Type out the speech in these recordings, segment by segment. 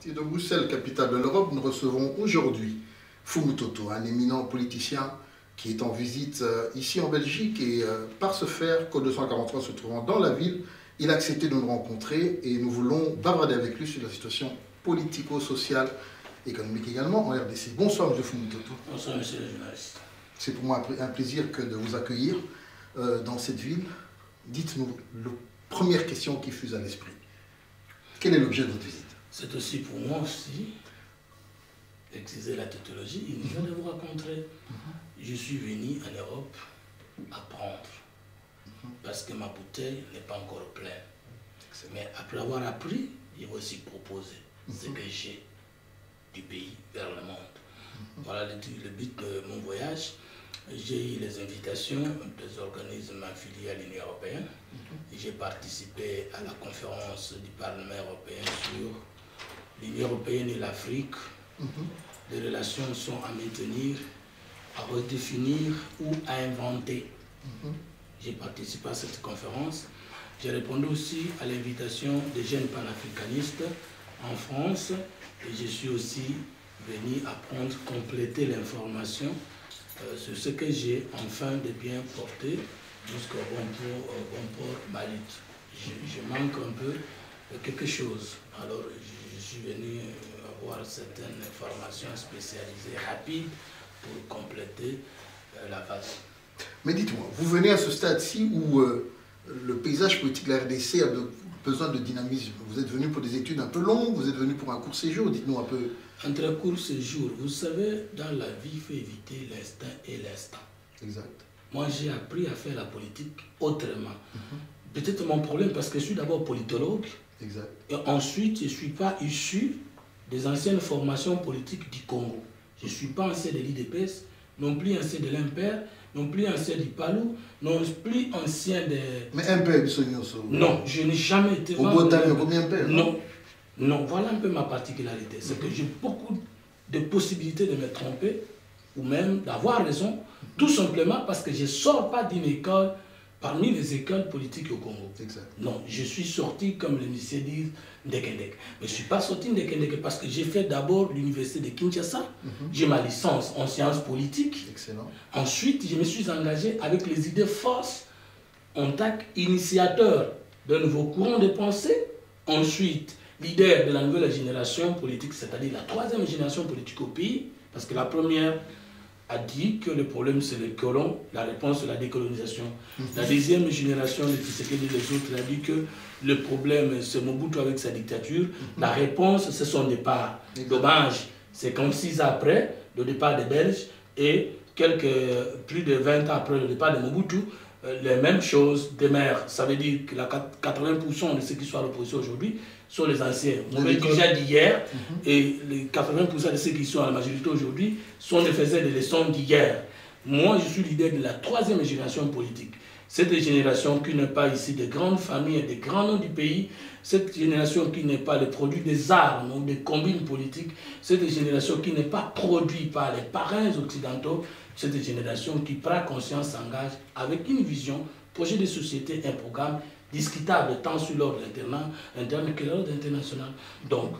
partir de Bruxelles, capitale de l'Europe, nous recevons aujourd'hui Foumu Toto, un éminent politicien qui est en visite ici en Belgique et par ce faire, Code 243 se trouvant dans la ville, il a accepté de nous rencontrer et nous voulons bavarder avec lui sur la situation politico-sociale, économique également en RDC. Bonsoir M. Foumu Toto. Bonsoir monsieur le journaliste. C'est pour moi un plaisir que de vous accueillir dans cette ville. Dites-nous la première question qui fuse à l'esprit. Quel est l'objet de votre visite? C'est aussi pour moi aussi, excusez la tautologie, il vient de vous rencontrer. Je suis venu en Europe apprendre, parce que ma bouteille n'est pas encore pleine. Mais après avoir appris, je vais aussi proposer ce que j'ai du pays vers le monde. Voilà le but de mon voyage. J'ai eu les invitations des organismes affiliés à l'Union européenne. J'ai participé à la conférence du Parlement européen sur l'Union européenne et l'Afrique. Les relations sont à maintenir, à redéfinir ou à inventer. J'ai participé à cette conférence. J'ai répondu aussi à l'invitation des jeunes panafricanistes en France et je suis aussi venu apprendre, compléter l'information sur ce que j'ai enfin de bien porté jusqu'au bon port Malit. Je manque un peu de quelque chose. Alors je suis venu avoir certaines formations spécialisées rapides pour compléter la base. Mais dites-moi, vous venez à ce stade-ci où le paysage politique de la RDC a besoin de dynamisme. Vous êtes venu pour des études un peu longues, vous êtes venu pour un court séjour, dites-nous un peu. Entre court séjour, vous savez, dans la vie, il faut éviter l'instinct et l'instant. Exact. Moi, j'ai appris à faire la politique autrement. Peut-être mon problème, parce que je suis d'abord politologue. Exact. Et ensuite, je ne suis pas issu des anciennes formations politiques du Congo. Je ne suis pas ancien de l'IDPS, non plus ancien de l'Impair, non plus ancien du Palou, non plus ancien de... Mais Impair, non, je n'ai jamais été... Au Bretagne, combien Impair? Non, non, voilà un peu ma particularité. C'est que j'ai beaucoup de possibilités de me tromper ou même d'avoir raison, tout simplement parce que je ne sors pas d'une école parmi les écoles politiques au Congo. Exact. Non, je suis sorti, comme les lycées disent, d'Ekendek. Mais je ne suis pas sorti d'Ekendek parce que j'ai fait d'abord l'université de Kinshasa. J'ai ma licence en sciences politiques. Excellent. Ensuite, je me suis engagé avec les idées forces en tant qu'initiateur d'un nouveau courant de pensée. Ensuite, leader de la nouvelle génération politique, c'est-à-dire la troisième génération politique au pays, parce que la première a dit que le problème c'est les colons, la réponse c'est la décolonisation. La deuxième génération de Tshisekedi et les autres a dit que le problème c'est Mobutu avec sa dictature, la réponse c'est son départ. Dommage, c'est comme 6 ans après le départ des Belges et plus de 20 ans après le départ de Mobutu, les mêmes choses demeurent. Ça veut dire que 80% de ceux qui sont à l'opposition aujourd'hui sont les anciens, mauvais dirigeants d'hier, et les 80% de ceux qui sont à la majorité aujourd'hui sont les faiseurs des leçons d'hier. Moi, je suis leader de la troisième génération politique. Cette génération qui n'est pas ici des grandes familles et des grands noms du pays, cette génération qui n'est pas le produit des armes ou des combines politiques, cette génération qui n'est pas produite par les parrains occidentaux, cette génération qui prend conscience, s'engage avec une vision, projet de société, un programme discutable tant sur l'ordre interne que l'ordre international. Donc,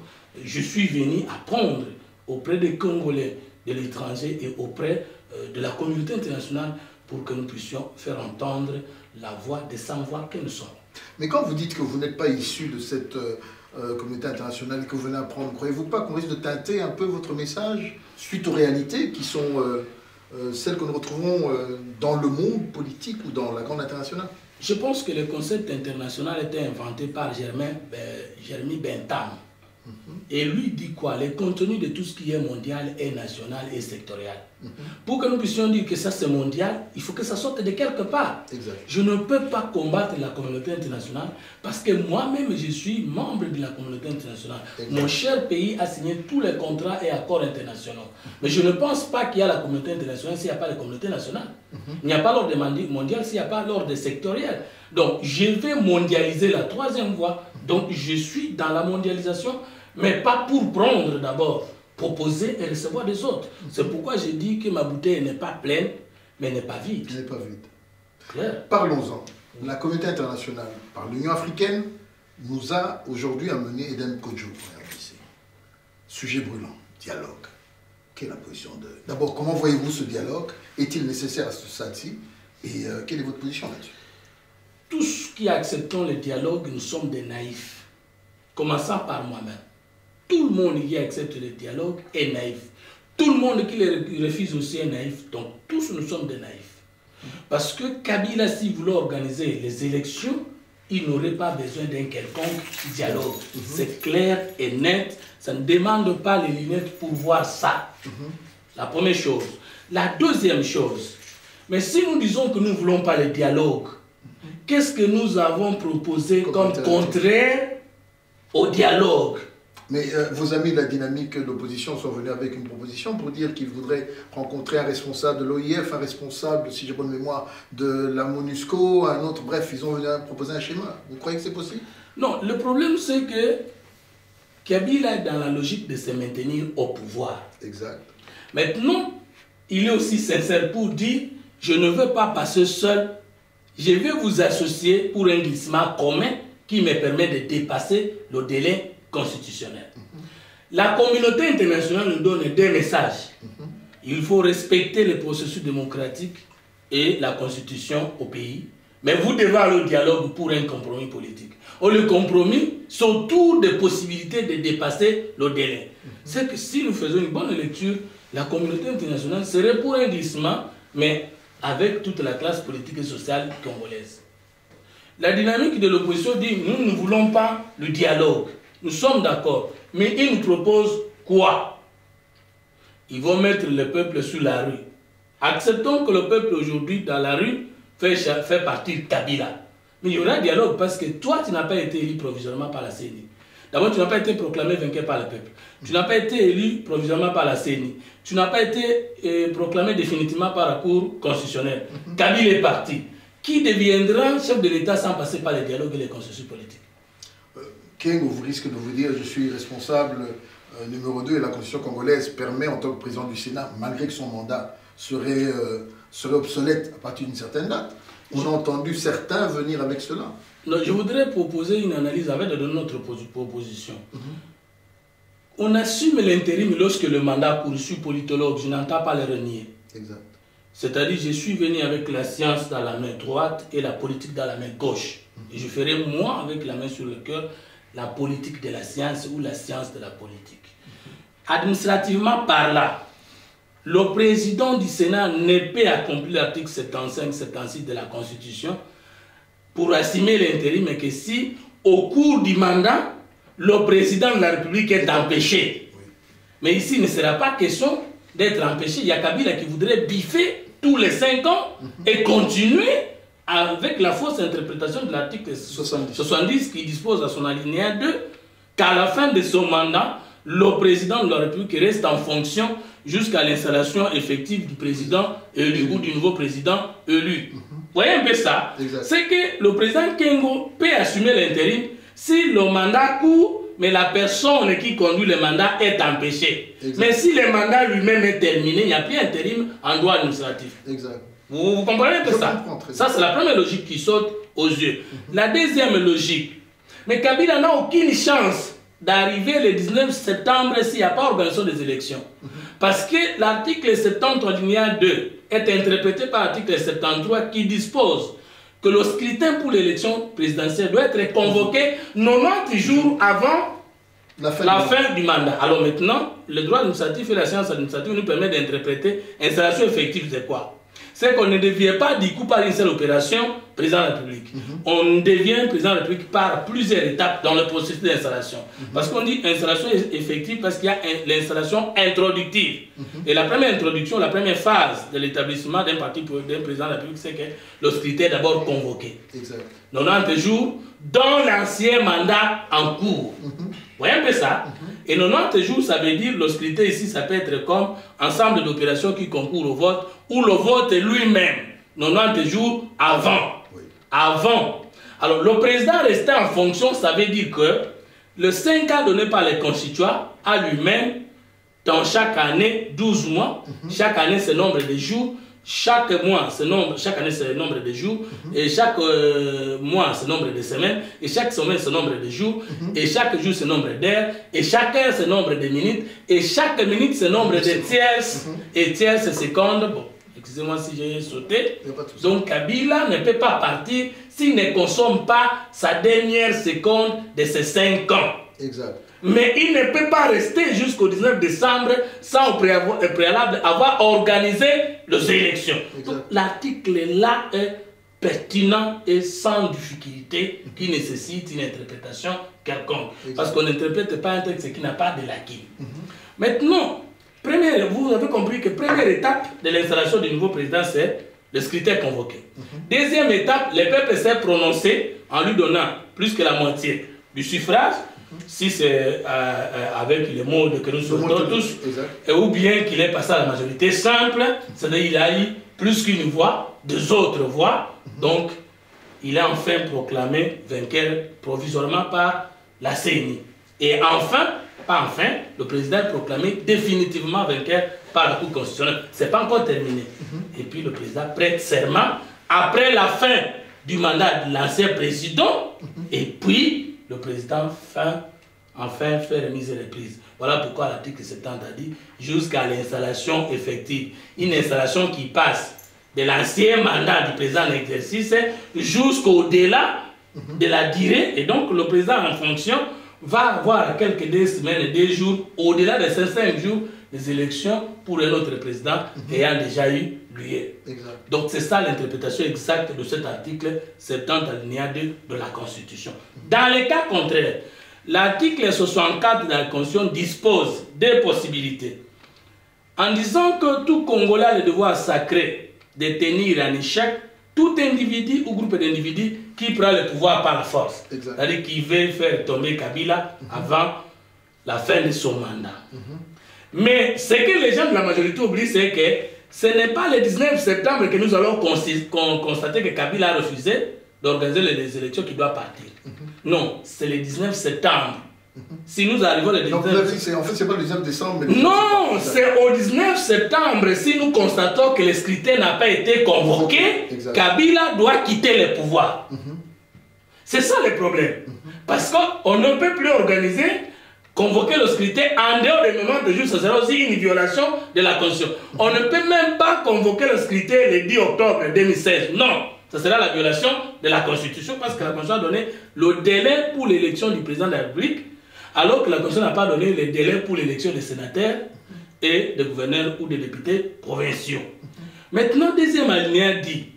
je suis venu apprendre auprès des Congolais de l'étranger et auprès de la communauté internationale pour que nous puissions faire entendre la voix des sans-voix que nous sommes. Mais quand vous dites que vous n'êtes pas issu de cette communauté internationale et que vous venez apprendre, ne croyez-vous pas qu'on risque de teinter un peu votre message suite aux réalités qui sont celles que nous retrouvons dans le monde politique ou dans la grande internationale? Je pense que le concept international a été inventé par Jeremy Bentham. Et lui dit quoi? Le contenu de tout ce qui est mondial est national et sectoriel. Pour que nous puissions dire que ça c'est mondial, il faut que ça sorte de quelque part. Exact. Je ne peux pas combattre la communauté internationale parce que moi-même je suis membre de la communauté internationale. Exact. Mon cher pays a signé tous les contrats et accords internationaux. Mais je ne pense pas qu'il y a la communauté internationale s'il n'y a pas la communauté nationale. Il n'y a pas l'ordre mondial s'il n'y a pas l'ordre sectoriel. Donc je vais mondialiser la troisième voie. Donc je suis dans la mondialisation, mais pas pour prendre d'abord, proposer et recevoir des autres. C'est pourquoi je dis que ma bouteille n'est pas pleine, mais n'est pas vide. Elle n'est pas vide. Claire. Parlons-en. La communauté internationale, par l'Union africaine, nous a aujourd'hui amené Edem Kodjo. Sujet brûlant, dialogue. Quelle est la position de... D'abord, comment voyez-vous ce dialogue? Est-il nécessaire à ce stade-ci? Et quelle est votre position là-dessus? Tous qui acceptons le dialogue, nous sommes des naïfs. Commençant par moi-même. Tout le monde qui accepte le dialogue est naïf. Tout le monde qui le refuse aussi est naïf. Donc, tous nous sommes des naïfs. Parce que Kabila, s'il voulait organiser les élections, il n'aurait pas besoin d'un quelconque dialogue. C'est clair et net. Ça ne demande pas les lunettes pour voir ça. La première chose. La deuxième chose. Mais si nous disons que nous ne voulons pas le dialogue, qu'est-ce que nous avons proposé comme contraire au dialogue? Mais vos amis de la dynamique de l'opposition sont venus avec une proposition pour dire qu'ils voudraient rencontrer un responsable de l'OIF, un responsable, si j'ai bonne mémoire, de la MONUSCO, un autre, bref, ils ont venu proposer un schéma. Vous croyez que c'est possible? Non, le problème c'est que Kabila est dans la logique de se maintenir au pouvoir. Exact. Maintenant, il est aussi sincère pour dire, je ne veux pas passer seul, je vais vous associer pour un glissement commun qui me permet de dépasser le délai constitutionnel. La communauté internationale nous donne deux messages. Il faut respecter le processus démocratique et la constitution au pays, mais vous devez aller au dialogue pour un compromis politique. Or, le compromis, c'est autour des possibilités de dépasser le délai. C'est que si nous faisons une bonne lecture, la communauté internationale serait pour un glissement, mais avec toute la classe politique et sociale congolaise. La dynamique de l'opposition dit, nous ne voulons pas le dialogue. Nous sommes d'accord. Mais ils nous proposent quoi? Ils vont mettre le peuple sur la rue. Acceptons que le peuple aujourd'hui dans la rue fait partir Kabila. Mais il y aura un dialogue parce que toi, tu n'as pas été élu provisoirement par la CENI. D'abord, tu n'as pas été proclamé vainqueur par le peuple. Tu n'as pas été élu provisoirement par la CENI. Tu n'as pas été proclamé définitivement par la Cour constitutionnelle. Kabila est parti. Qui deviendra chef de l'État sans passer par le dialogue et les consensus politiques? Kengo, vous risquez de vous dire, je suis responsable numéro 2 et la Constitution congolaise permet en tant que président du Sénat, malgré que son mandat serait obsolète à partir d'une certaine date. On a entendu certains venir avec cela. Non, je voudrais proposer une analyse avec de notre proposition. On assume l'intérim lorsque le mandat court. Je suis politologue, je n'entends pas le renier. Exact. C'est-à-dire, je suis venu avec la science dans la main droite et la politique dans la main gauche. Et je ferai, moi, avec la main sur le cœur, la politique de la science ou la science de la politique. Administrativement parlant, le président du Sénat ne peut accomplir l'article 75-76 de la Constitution pour assumer l'intérim, mais que si, au cours du mandat, le président de la République est empêché. Oui. Mais ici, il ne sera pas question d'être empêché. Il y a Kabila qui voudrait biffer tous les 5 ans et continuer avec la fausse interprétation de l'article 70 qui dispose à son alinéa 2 qu'à la fin de son mandat, le président de la République reste en fonction jusqu'à l'installation effective du président élu ou du nouveau président élu. Vous voyez un peu ça? C'est que le président Kengo peut assumer l'intérim si le mandat court, mais la personne qui conduit le mandat est empêchée. Mais si le mandat lui-même est terminé, il n'y a plus d'intérim en droit administratif. Exact. Vous comprenez un peu ça? Ça, c'est la première logique qui saute aux yeux. La deuxième logique, mais Kabila n'a aucune chance d'arriver le 19 septembre s'il n'y a pas organisation des élections. Parce que l'article 70 alinéa 2 est interprété par l'article 73 qui dispose que le scrutin pour l'élection présidentielle doit être convoqué 90 jours avant la fin du mandat. Alors maintenant, le droit administratif et la science administrative nous permettent d'interpréter installation effective de quoi? C'est qu'on ne devient pas du coup par une seule opération président de la République. On devient président de la République par plusieurs étapes dans le processus d'installation. Parce qu'on dit installation effective parce qu'il y a l'installation introductive. Et la première introduction, la première phase de l'établissement d'un parti d'un président de la République, c'est que le scrutin est d'abord convoqué. Exact. 90 jours dans l'ancien mandat en cours. Vous voyez un peu ça? Et 90 jours, ça veut dire, le scrutin ici, ça peut être comme ensemble d'opérations qui concourent au vote, ou le vote lui-même, 90 jours avant. Oui. Avant. Alors, le président resté en fonction, ça veut dire que le 5 ans donné par les constituants, à lui-même, dans chaque année, 12 mois, chaque année, ce nombre de jours, chaque mois, chaque année, c'est le nombre de jours, et chaque mois, c'est le nombre de semaines, et chaque semaine, c'est le nombre de jours, et chaque jour, c'est le nombre d'heures, et chaque heure, c'est le nombre de minutes, et chaque minute, c'est le nombre de tierces, et tierces, secondes. Bon, excusez-moi si j'ai sauté. Donc, Kabila ne peut pas partir s'il ne consomme pas sa dernière seconde de ses 5 ans. Exact. Mais il ne peut pas rester jusqu'au 19 décembre sans au préalable avoir organisé les élections. L'article là est pertinent et sans difficulté qui nécessite une interprétation quelconque. Parce qu'on n'interprète pas un texte qui n'a pas de lacune. Maintenant, vous avez compris que première étape de l'installation du nouveau président, c'est le scrutin convoqué. Deuxième étape, le peuple s'est prononcé en lui donnant plus que la moitié du suffrage, si c'est avec les mots que nous souhaitons tous, ou bien qu'il est passé à la majorité simple, c'est-à-dire qu'il a eu plus qu'une voix, 2 autres voix, donc il est enfin proclamé vainqueur provisoirement par la CENI. Et enfin, le président est proclamé définitivement vainqueur par la Cour constitutionnelle. Ce n'est pas encore terminé. Et puis le président prête serment après la fin du mandat de l'ancien président, et puis le président enfin fait remise et reprise. Voilà pourquoi l'article 70 a dit jusqu'à l'installation effective. Une installation qui passe de l'ancien mandat du président en exercice jusqu'au-delà de la durée. Et donc le président en fonction va avoir quelques 2 semaines, 2 jours, au-delà de ces 5 jours, des élections pour un autre président ayant déjà eu lieu. Donc c'est ça l'interprétation exacte de cet article 70 alinéa 2 de la Constitution. Dans le cas contraire, l'article 64 de la Constitution dispose 2 possibilités. En disant que tout Congolais a le devoir sacré de tenir en échec tout individu ou groupe d'individus qui prend le pouvoir par la force. C'est-à-dire qui veut faire tomber Kabila avant la fin de son mandat. Mais ce que les gens de la majorité oublient, c'est que ce n'est pas le 19 septembre que nous allons constater que Kabila a refusé d'organiser les élections qui doivent partir. Non, c'est le 19 septembre. Si nous arrivons le 19 septembre... En fait, ce n'est pas le 19 décembre, mais... Non, c'est au 19 septembre, si nous constatons que le scrutin n'a pas été convoqué, Kabila doit quitter le pouvoir. C'est ça le problème. Parce qu'on ne peut plus organiser, convoquer le scrutin en dehors des moments de jour. Ça sera aussi une violation de la Constitution. On ne peut même pas convoquer le scrutin le 10 octobre 2016. Non, ça sera la violation de la Constitution parce que la Constitution a donné le délai pour l'élection du président de la République, alors que la Constitution n'a pas donné le délai pour l'élection des sénateurs et des gouverneurs ou des députés provinciaux. Maintenant, deuxième alinéa dit,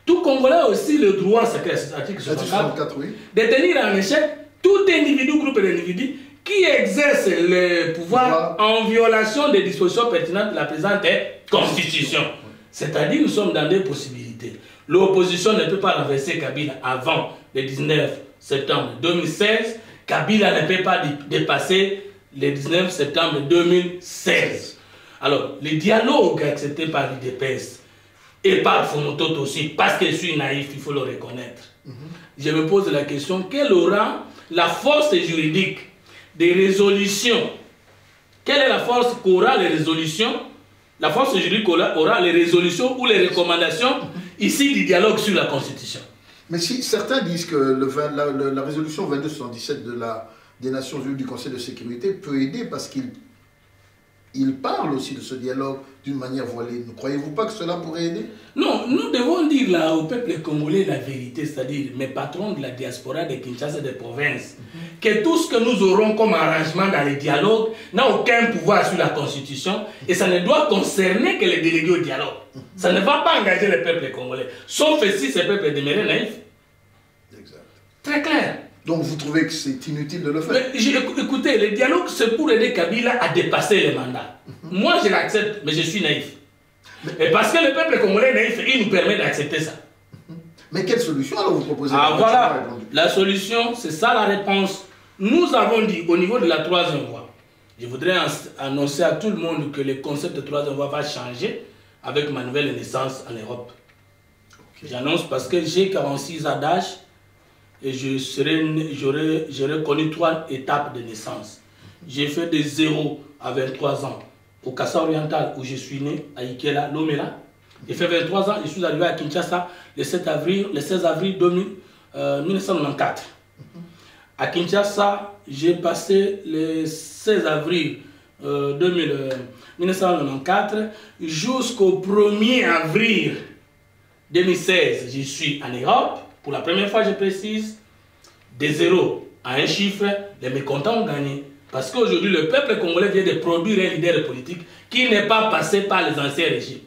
tout Congolais a aussi le droit, c'est l'article 64, de tenir en échec tout individu, groupe d'individus qui exerce le pouvoir en violation des dispositions pertinentes de la présente Constitution. C'est-à-dire, nous sommes dans 2 possibilités. L'opposition ne peut pas renverser Kabila avant le 19 septembre 2016. Kabila ne peut pas dépasser le 19 septembre 2016. Alors, le dialogue accepté par l'UDPS et par Fomototo aussi, parce que je suis naïf, il faut le reconnaître. Je me pose la question, quelle aura la force juridique des résolutions? Quelle est la force qu'aura les résolutions? La force juridique aura les résolutions ou les recommandations ici du dialogue sur la Constitution. Mais si certains disent que la résolution 2277 des Nations Unies du Conseil de sécurité peut aider parce qu'il parle aussi de ce dialogue d'une manière voilée. Ne croyez-vous pas que cela pourrait aider? Non, nous devons dire là au peuple congolais la vérité, c'est-à-dire mes patrons de la diaspora de Kinshasa et des provinces, que tout ce que nous aurons comme arrangement dans les dialogues n'a aucun pouvoir sur la Constitution et ça ne doit concerner que les délégués au dialogue. Ça ne va pas engager le peuple congolais, sauf si ce peuple demeure naïf. Exact. Très clair. Donc vous trouvez que c'est inutile de le faire? Mais, écoutez, le dialogue c'est pour aider Kabila à dépasser les mandats. Moi je l'accepte, mais je suis naïf. Et parce que le peuple congolais est naïf, il nous permet d'accepter ça. Mais quelle solution alors vous proposez? Ah voilà, la solution, c'est ça la réponse. Nous avons dit au niveau de la 3e voie, je voudrais annoncer à tout le monde que le concept de 3e voie va changer avec ma nouvelle naissance en Europe. J'annonce parce que j'ai 46 ans d'âge et j'aurais connu 3 étapes de naissance. J'ai fait de 0 à 23 ans au Kassa oriental où je suis né, à Ikela, Lomela. J'ai fait 23 ans, je suis arrivé à Kinshasa le 16 avril 1994. À Kinshasa, j'ai passé le 16 avril 1994 jusqu'au 1er avril 2016. Je suis en Europe. Pour la première fois, je précise, de 0 à un chiffre, les mécontents ont gagné. Parce qu'aujourd'hui, le peuple congolais vient de produire un leader politique qui n'est pas passé par les anciens régimes.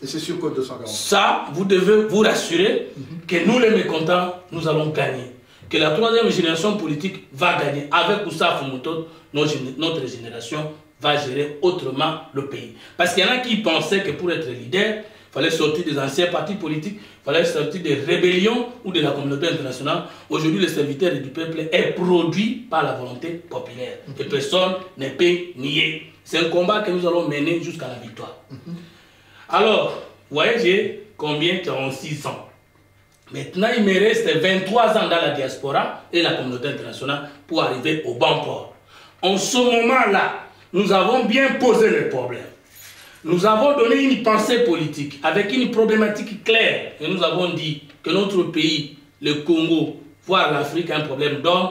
Et c'est sur Code 240. Ça, vous devez vous rassurer que nous, les mécontents, nous allons gagner. Que la troisième génération politique va gagner. Avec Moussa Fumuto, notre génération va gérer autrement le pays. Parce qu'il y en a qui pensaient que pour être leader, il fallait sortir des anciens partis politiques, il fallait sortir des rébellions ou de la communauté internationale. Aujourd'hui, le serviteur du peuple est produit par la volonté populaire. Et personne ne peut nier. C'est un combat que nous allons mener jusqu'à la victoire. Alors, vous voyez, j'ai combien? 46 ans. Maintenant, il me reste 23 ans dans la diaspora et la communauté internationale pour arriver au bon port. En ce moment-là, nous avons bien posé le problème. Nous avons donné une pensée politique avec une problématique claire. Et nous avons dit que notre pays, le Congo, voire l'Afrique, a un problème d'homme,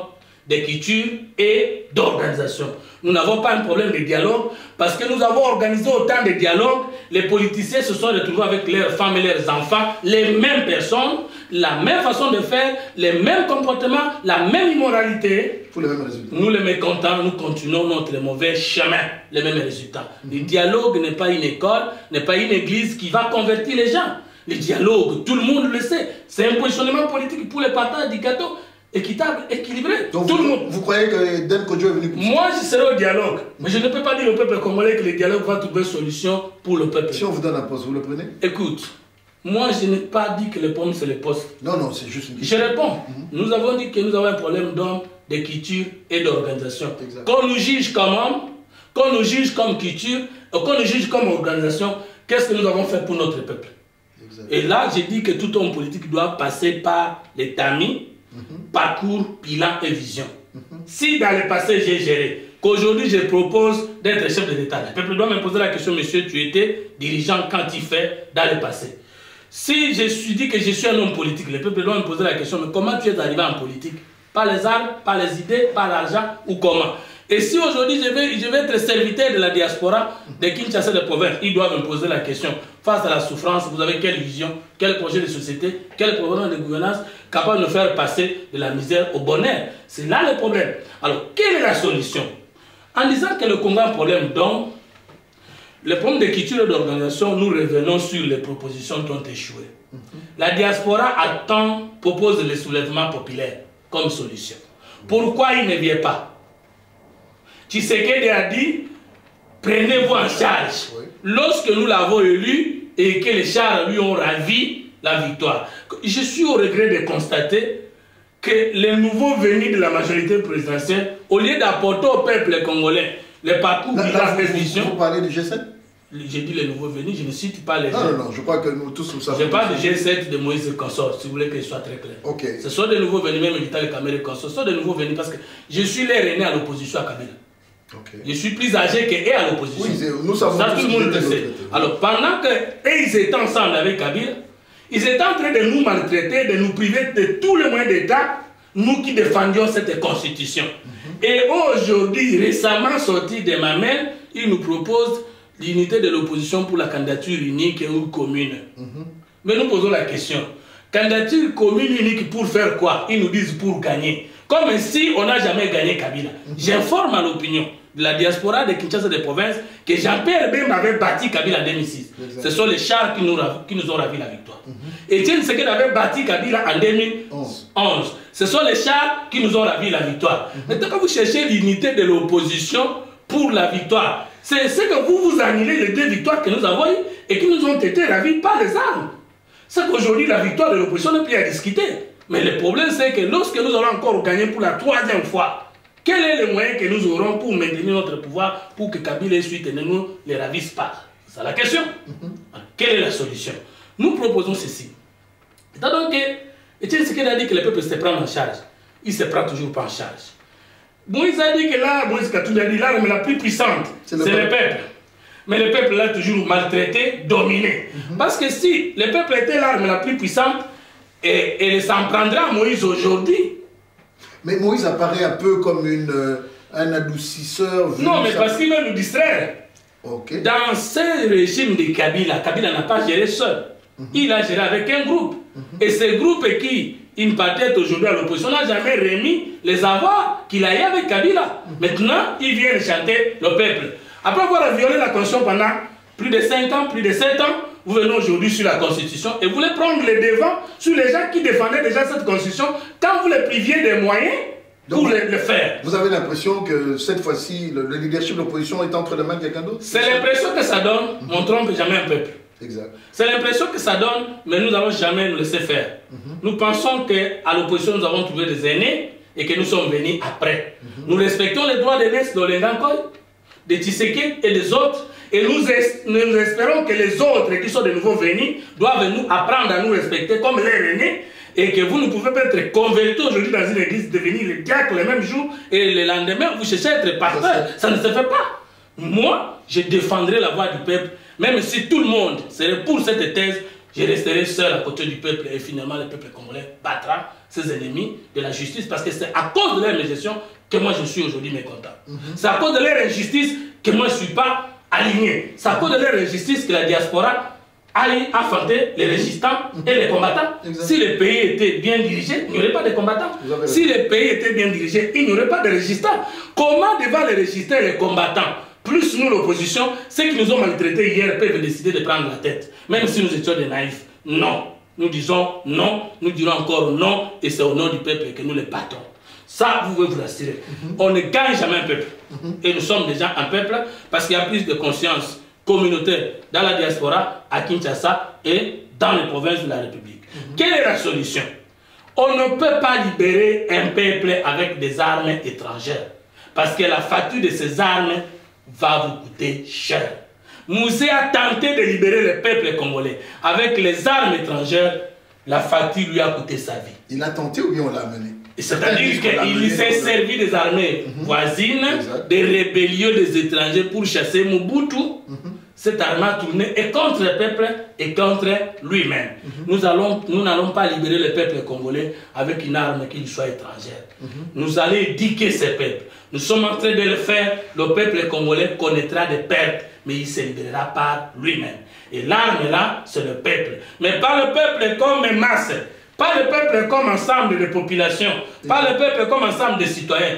de culture et d'organisation. Nous n'avons pas un problème de dialogue parce que nous avons organisé autant de dialogues. Les politiciens se sont retrouvés avec leurs femmes et leurs enfants, les mêmes personnes, la même façon de faire, les mêmes comportements, la même immoralité. Pour les mêmes résultats. Nous les mécontents, nous continuons notre mauvais chemin, les mêmes résultats. Le dialogue n'est pas une école, n'est pas une église qui va convertir les gens. Le dialogue, tout le monde le sait, c'est un positionnement politique pour le partage du gâteau. Équitable, équilibré. Donc tout le monde. Vous croyez que Den Kodjo est venu pour ça? Moi, je serai au dialogue. Mais je ne peux pas dire au peuple congolais que le dialogue va trouver une solution pour le peuple. Si on vous donne un poste, vous le prenez? Écoute, moi, je n'ai pas dit que le problème, c'est le poste. Non, non, c'est juste une question. Je réponds. Nous avons dit que nous avons un problème d'homme, de culture et d'organisation. Exact. Qu'on nous juge comme homme, qu'on nous juge comme culture, qu'on nous juge comme organisation, qu'est-ce que nous avons fait pour notre peuple? Exact. Et là, j'ai dit que tout homme politique doit passer par les tamis, parcours, bilan et vision. Si dans le passé j'ai géré, qu'aujourd'hui je propose d'être chef de l'État, le peuple doit me poser la question, monsieur, tu étais dirigeant quand tu fais dans le passé. Si je suis dit que je suis un homme politique, le peuple doit me poser la question, mais comment tu es arrivé en politique? Par les armes, par les idées, par l'argent ou comment? Et si aujourd'hui je vais être serviteur de la diaspora de Kinshasa de province, ils doivent me poser la question, face à la souffrance, vous avez quelle vision, quel projet de société, quel programme de gouvernance capable de nous faire passer de la misère au bonheur? C'est là le problème. Alors, quelle est la solution? En disant que le Congo a un problème d'homme, le problème de culture et d'organisation, nous revenons sur les propositions qui ont échoué. La diaspora propose le soulèvement populaire comme solution. Pourquoi il ne vient pas? Tshisekedi a dit, prenez-vous en charge. Oui. Lorsque nous l'avons élu et que les chars lui ont ravi la victoire. Je suis au regret de constater que les nouveaux venus de la majorité présidentielle, au lieu d'apporter au peuple congolais le parcours de la vision. Vous parlez du G7? J'ai dit les nouveaux venus, je ne cite pas les gens. Non, je crois que nous tous nous savons. Je parle du G7 de Moïse Consort, si vous voulez que je sois très clair. Okay. Ce sont des nouveaux venus, même Vital Kamerhe Consort, ce sont des nouveaux venus parce que je suis l'air aîné à l'opposition à Kabila. Okay. Je suis plus âgé qu'eux à l'opposition. Oui, nous savons. Ça, tout le monde le sait. Alors, pendant qu'ils étaient ensemble avec Kabila, ils étaient en train de nous maltraiter, de nous priver de tous les moyens d'État, nous qui défendions cette constitution. Et aujourd'hui, récemment sorti de ma main, ils nous proposent l'unité de l'opposition pour la candidature unique ou commune. Mais nous posons la question, candidature commune unique pour faire quoi? Ils nous disent pour gagner. Comme si on n'a jamais gagné Kabila. J'informe à l'opinion de la diaspora de Kinshasa des provinces que Jean-Pierre Bemba avait bâti Kabila en 2006. Ce sont les chars qui nous ont ravi la victoire. Etienne Tshisekedi avait bâti Kabila en 2011. Ce sont les chars qui nous ont ravi la victoire. Maintenant, quand vous cherchez l'unité de l'opposition pour la victoire, c'est ce que vous annulez les deux victoires que nous avons eues et qui nous ont été ravies par les armes. C'est qu'aujourd'hui, la victoire de l'opposition n'est plus à discuter. Mais le problème, c'est que lorsque nous allons encore gagner pour la troisième fois, quel est le moyen que nous aurons pour maintenir notre pouvoir pour que Kabila et suite ne nous les ravissent pas? C'est la question. Quelle est la solution? Nous proposons ceci. Étant donné que Etienne Tshisekedi a dit que le peuple se prend en charge, il ne se prend toujours pas en charge. Moïse a dit que là, Moïse Katumbi a dit l'arme la plus puissante, c'est le peuple. Mais le peuple l'a toujours maltraité, dominé. Parce que si le peuple était l'arme la plus puissante, et s'en prendra à Moïse aujourd'hui. Mais Moïse apparaît un peu comme un adoucisseur. Non, mais parce qu'il veut nous distraire. Okay. Dans ce régime de Kabila, Kabila n'a pas géré seul. Il a géré avec un groupe. Et ce groupe qui, une partie aujourd'hui à l'opposition, n'a jamais remis les avoirs qu'il a eu avec Kabila. Maintenant, il vient chanter le peuple. Après avoir violé la Constitution pendant plus de 5 ans, plus de 7 ans, vous venez aujourd'hui sur la Constitution et vous voulez prendre les devants sur les gens qui défendaient déjà cette Constitution quand vous les priviez des moyens pour le faire. Vous avez l'impression que cette fois-ci, le leadership de l'opposition est entre les mains de quelqu'un d'autre? C'est l'impression que ça donne, mais on ne trompe jamais un peuple. Exact. C'est l'impression que ça donne, mais nous n'allons jamais nous laisser faire. Nous pensons qu'à l'opposition, nous avons trouvé des aînés et que nous sommes venus après. Nous respectons les droits des Nes, de Lengankoy, de Tshisekedi et des autres. Et nous espérons que les autres qui sont de nouveau venus doivent nous apprendre à nous respecter comme les aînés. Et que vous ne pouvez pas être converti aujourd'hui dans une église, devenir le diacre le même jour et le lendemain, vous cherchez à être pasteur. Ça ne se fait pas. Moi, je défendrai la voix du peuple. Même si tout le monde serait pour cette thèse, je resterai seul à côté du peuple. Et finalement, le peuple congolais battra ses ennemis de la justice. Parce que c'est à cause de leur gestion que moi je suis aujourd'hui mécontent. C'est à cause de leur injustice que moi je ne suis pas aligné. C'est à cause de leur injustice que la diaspora a affronté les résistants et les combattants. Si le pays était bien dirigé, il n'y aurait pas de combattants. Si le pays était bien dirigé, il n'y aurait pas de résistants. Comment devant les résistants et les combattants, plus nous l'opposition, ceux qui nous ont maltraités hier peuvent décider de prendre la tête, même si nous étions des naïfs? Non. Nous disons non, nous dirons encore non, et c'est au nom du peuple que nous les battons. Ça, vous pouvez vous rassurer. On ne gagne jamais un peuple. Et nous sommes déjà un peuple parce qu'il y a plus de conscience communautaire dans la diaspora, à Kinshasa et dans les provinces de la République. Quelle est la solution? On ne peut pas libérer un peuple avec des armes étrangères parce que la facture de ces armes va vous coûter cher. Moussé a tenté de libérer le peuple congolais avec les armes étrangères, la facture lui a coûté sa vie. Il a tenté ou bien on l'a amené? C'est-à-dire qu'il s'est servi des armées voisines, des rébellions des étrangers pour chasser Mobutu. Cette armée a tourné et contre le peuple et contre lui-même. Nous n'allons pas libérer le peuple congolais avec une arme qui lui soit étrangère. Nous allons éduquer ce peuple. Nous sommes en train de le faire. Le peuple congolais connaîtra des pertes, mais il se libérera par lui-même. Et l'arme là, c'est le peuple. Mais pas le peuple comme masse. Pas le peuple comme ensemble de populations, pas le peuple comme ensemble de citoyens.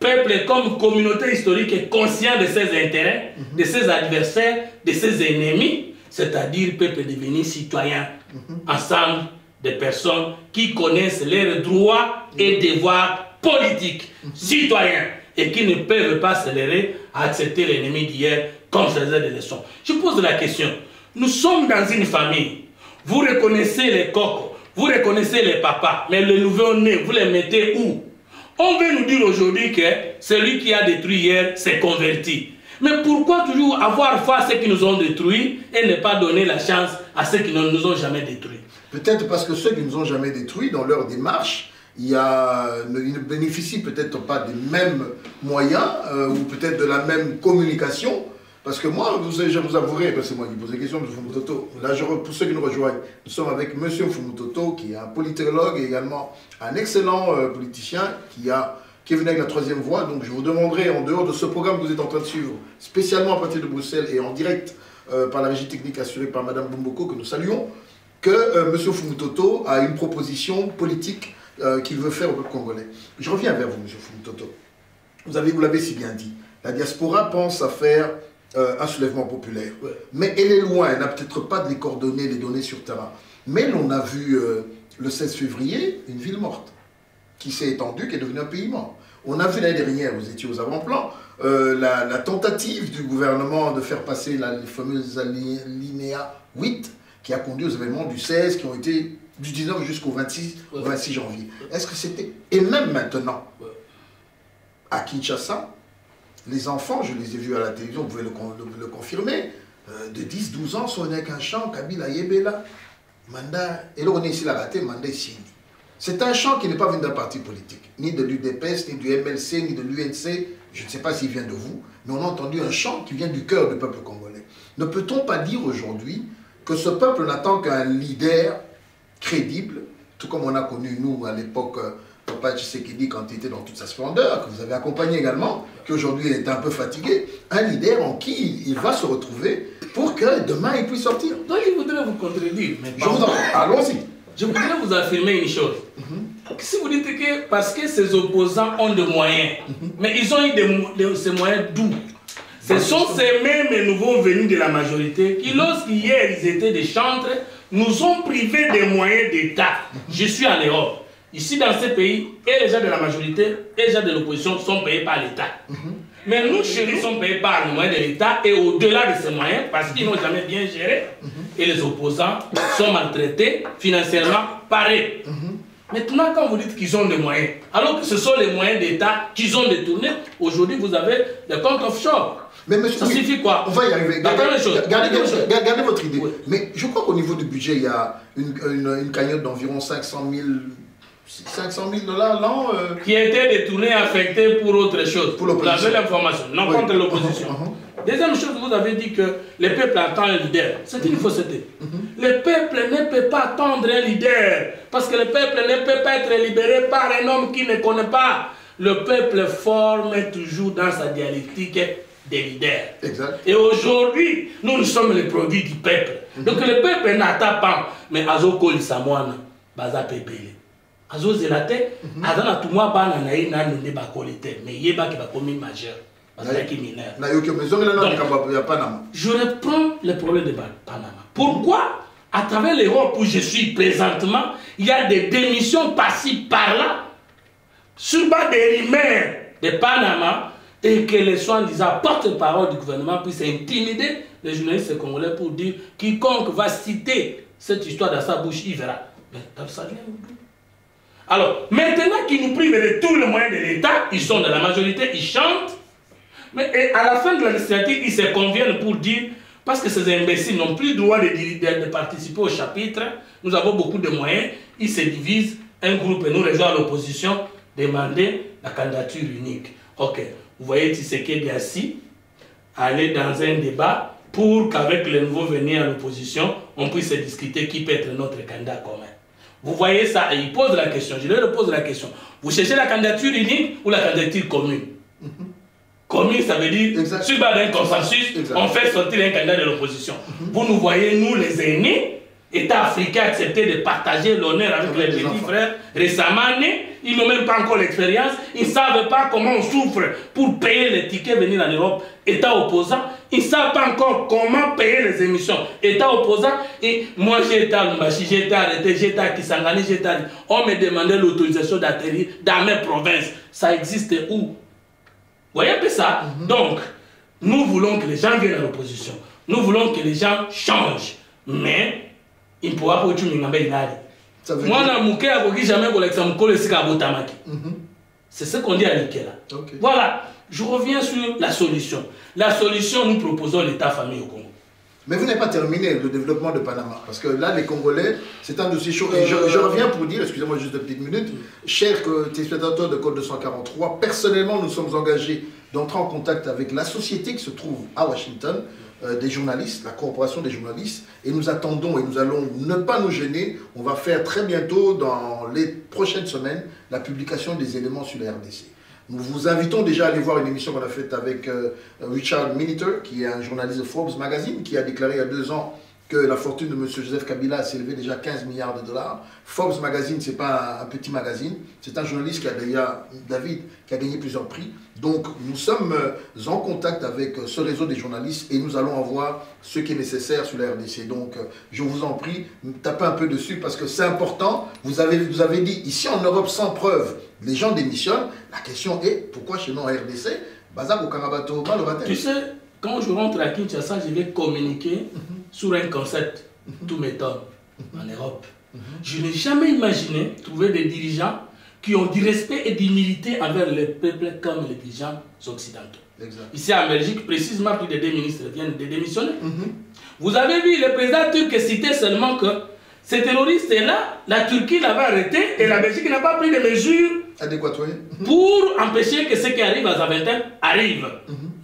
Peuple comme communauté historique est conscient de ses intérêts, de ses adversaires, de ses ennemis, c'est-à-dire peuple devenu citoyen, ensemble de personnes qui connaissent leurs droits et devoirs politiques, citoyens, et qui ne peuvent pas se leurrer à accepter l'ennemi d'hier comme faisait des leçons. Je pose la question, nous sommes dans une famille, vous reconnaissez les coqs, vous reconnaissez les papas, mais le nouveau-né, vous les mettez où? On veut nous dire aujourd'hui que celui qui a détruit hier s'est converti. Mais pourquoi toujours avoir foi à ceux qui nous ont détruits et ne pas donner la chance à ceux qui ne nous ont jamais détruits? Peut-être parce que ceux qui nous ont jamais détruits, dans leur démarche, ils ne bénéficient peut-être pas des mêmes moyens ou peut-être de la même communication. Parce que moi, je vous avouerai, c'est moi qui pose la question de Fumutoto. Là, pour ceux qui nous rejoignent, nous sommes avec M. Fumutoto, qui est un politologue et également un excellent politicien qui est venu avec la troisième voie. Donc, je vous demanderai, en dehors de ce programme que vous êtes en train de suivre, spécialement à partir de Bruxelles et en direct par la régie technique assurée par Mme Bumboko, que nous saluons, que M. Fumutoto a une proposition politique qu'il veut faire au peuple congolais. Je reviens vers vous, M. Fumutoto. Vous l'avez si bien dit. La diaspora pense à faire un soulèvement populaire. Mais elle est loin, elle n'a peut-être pas les coordonnées, les données sur terrain. Mais l'on a vu le 16 février une ville morte qui s'est étendue, qui est devenue un pays mort. On a vu l'année dernière, vous étiez aux avant-plans, la tentative du gouvernement de faire passer les fameuses alinéas 8 qui a conduit aux événements du 16 qui ont été du 19 jusqu'au 26 janvier. Est-ce que c'était... Et même maintenant, à Kinshasa, les enfants, je les ai vus à la télévision, vous pouvez le confirmer, de 10-12 ans sont avec un chant, Kabila Yebela, Manda, et là on est ici la raté, Manda Sini. C'est un chant qui n'est pas venu d'un parti politique, ni de l'UDPS, ni du MLC, ni de l'UNC, je ne sais pas s'il vient de vous, mais on a entendu un chant qui vient du cœur du peuple congolais. Ne peut-on pas dire aujourd'hui que ce peuple n'attend qu'un leader crédible, tout comme on a connu nous à l'époque Papa Tshisekedi quand il était dans toute sa splendeur, que vous avez accompagné également, qui aujourd'hui est un peu fatigué, un leader en qui il va se retrouver pour que demain il puisse sortir. Donc je voudrais vous contredire. Mais je vous en prie, allons-y. Je voudrais vous affirmer une chose. Si vous dites que parce que ces opposants ont des moyens, mais ils ont eu ces moyens d'où? Ce sont ces mêmes nouveaux venus de la majorité qui, lorsqu'hier ils étaient des chantres, nous ont privés des moyens d'État. Je suis en Europe. Ici, dans ces pays, et les gens de la majorité et les gens de l'opposition sont payés par l'État. Mais nous, chéris, sommes payés par les moyens de l'État et au-delà de ces moyens, parce qu'ils n'ont jamais bien géré, et les opposants sont maltraités financièrement par eux. Maintenant, quand vous dites qu'ils ont des moyens, alors que ce sont les moyens d'État qu'ils ont détournés, aujourd'hui, vous avez des comptes offshore. Mais monsieur, ça signifie quoi? On va y arriver. Gardez votre idée. Oui. Mais je crois qu'au niveau du budget, il y a une cagnotte d'environ 500 000 $, l'an. Qui a été détourné et affecté pour autre chose. Pour l'opposition. Vous avez l'information, non contre l'opposition. Deuxième chose, vous avez dit que le peuple attend un leader. C'est une fausseté. Le peuple ne peut pas attendre un leader. Parce que le peuple ne peut pas être libéré par un homme qui ne connaît pas. Le peuple forme toujours dans sa dialectique des leaders. Exact. Et aujourd'hui, nous sommes les produits du peuple. Donc le peuple n'attend pas. Mais Azoko Lissamouana, Baza Pépele. Azo Zelate, Azana Touma Bana Naï Nanende Bakolete. Mais Yeba qui va commis majeur. Je reprends le problème de Panama. Pourquoi, à travers l'Europe où je suis présentement, il y a des démissions par-ci, par-là, sur bas des rumeurs de Panama, et que les soi-disant porte-parole du gouvernement puissent intimider les journalistes congolais pour dire quiconque va citer cette histoire dans sa bouche, il verra. Mais ça vient d'où? Alors, maintenant qu'ils nous privent de tous les moyens de l'État, ils sont dans la majorité, ils chantent. Mais à la fin de la législature, ils se conviennent pour dire, parce que ces imbéciles n'ont plus le droit de participer au chapitre, nous avons beaucoup de moyens, ils se divisent, un groupe et nous, les gens à l'opposition, demander la candidature unique. Ok, vous voyez Tshisekedi assis, aller dans un débat pour qu'avec les nouveaux venus à l'opposition, on puisse discuter qui peut être notre candidat commun. Vous voyez ça, et il pose la question, je leur pose la question, vous cherchez la candidature unique ou la candidature commune? Commune, ça veut dire, sur base d'un consensus, on fait sortir un candidat de l'opposition. Vous nous voyez, nous les aînés, État africain accepté de partager l'honneur avec les petits frères, récemment nés, ils n'ont même pas encore l'expérience, ils ne savent pas comment on souffre pour payer les tickets venir en Europe, État opposant, ils ne savent pas encore comment payer les émissions, État opposant, et moi j'étais à Lumbashi, j'étais arrêté, j'étais à Kisangani, j'étais à... On me demandait l'autorisation d'atterrir dans mes provinces, ça existe où? Vous voyez un peu ça? Donc, nous voulons que les gens viennent à l'opposition, nous voulons que les gens changent, mais il ne pourra pas être moi, c'est ce qu'on dit à Nikela. Voilà, je reviens sur la solution. La solution, nous proposons l'État-famille au Congo. Mais vous n'avez pas terminé le développement de Panama. Parce que là, les Congolais, c'est un dossier chaud. Et je reviens pour dire, excusez-moi juste une petite minute, chers téléspectateurs de Code 243, personnellement, nous sommes engagés d'entrer en contact avec la société qui se trouve à Washington, des journalistes, la corporation des journalistes, et nous attendons et nous allons ne pas nous gêner. On va faire très bientôt, dans les prochaines semaines, la publication des éléments sur la RDC. Nous vous invitons déjà à aller voir une émission qu'on a faite avec Richard Miniter, qui est un journaliste de Forbes Magazine, qui a déclaré il y a 2 ans que la fortune de M. Joseph Kabila s'est élevée déjà à 15 milliards de dollars. Forbes Magazine, ce n'est pas un petit magazine, c'est un journaliste qui a d'ailleurs, David, qui a gagné plusieurs prix. Donc nous sommes en contact avec ce réseau des journalistes et nous allons avoir ce qui est nécessaire sur la RDC. Donc je vous en prie, tapez un peu dessus parce que c'est important. Vous avez dit, ici en Europe, sans preuve, les gens démissionnent. La question est, pourquoi chez nous en RDC, tu sais, quand je rentre à Kinshasa, je vais communiquer sur un concept, tout m'étonne, en Europe. Je n'ai jamais imaginé trouver des dirigeants qui ont du respect et d'humilité envers le peuple comme les dirigeants occidentaux. Ici en Belgique, précisément, plus de 2 ministres viennent de démissionner. Vous avez vu, le président turc citait seulement que Ces terroristes-là, la Turquie l'avait arrêté et la Belgique n'a pas pris de mesures adéquates, oui. Pour empêcher que ce qui arrive à Zaventem arrive.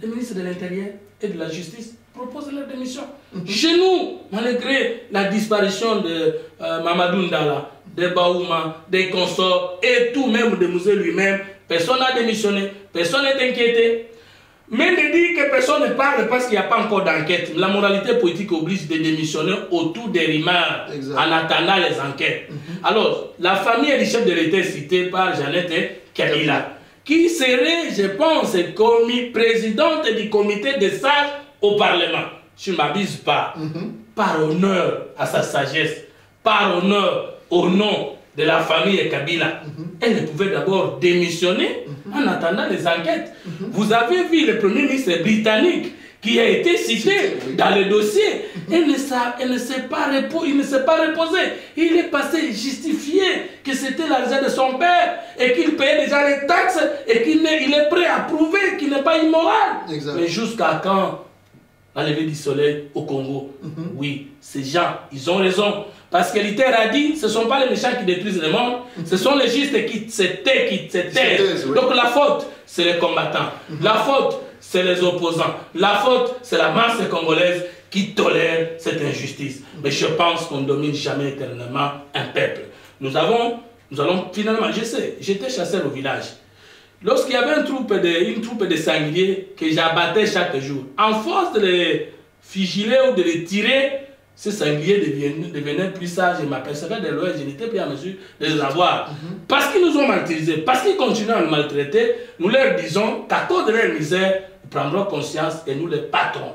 Le ministre de l'Intérieur et de la Justice propose leur démission. Chez nous, malgré la disparition de Mamadou Ndala, de Baouma, des consorts et tout même de Mouzé lui-même, personne n'a démissionné, personne n'est inquiété. Mais ne dit que personne ne parle parce qu'il n'y a pas encore d'enquête. La moralité politique oblige de démissionner autour des rimards en attendant les enquêtes. Alors, la famille du chef de l'État citée par Jeannette Kabila, qui serait, je pense, présidente du comité des sages au Parlement. Je ne m'abuse pas. Par honneur à sa sagesse, par honneur au nom de la famille Kabila, elle ne pouvait d'abord démissionner en attendant les enquêtes. Vous avez vu le premier ministre britannique qui a été cité dans le dossier. Il ne s'est pas reposé. Il est passé justifié que c'était l'argent de son père et qu'il payait déjà les taxes et qu'il est prêt à prouver qu'il n'est pas immoral. Mais jusqu'à quand la levée du soleil au Congo? Oui, ces gens, ils ont raison. Parce que l'Iter a dit, ce ne sont pas les méchants qui détruisent le monde, ce sont les justes qui se taisent. Donc la faute, c'est les combattants. La faute, c'est les opposants. La faute, c'est la masse congolaise qui tolère cette injustice. Mais je pense qu'on ne domine jamais éternellement un peuple. Nous allons finalement, je sais, j'étais chasseur au village. Lorsqu'il y avait une troupe de sangliers que j'abattais chaque jour, en force de les figiler ou de les tirer, ces sangliers devenaient plus sages et m'apercevaient de loin, je n'étais plus à mesure de les avoir. Parce qu'ils nous ont martyrisés, parce qu'ils continuent à nous maltraiter, nous leur disons qu'à cause de leur misère, ils prendront conscience et nous les battrons.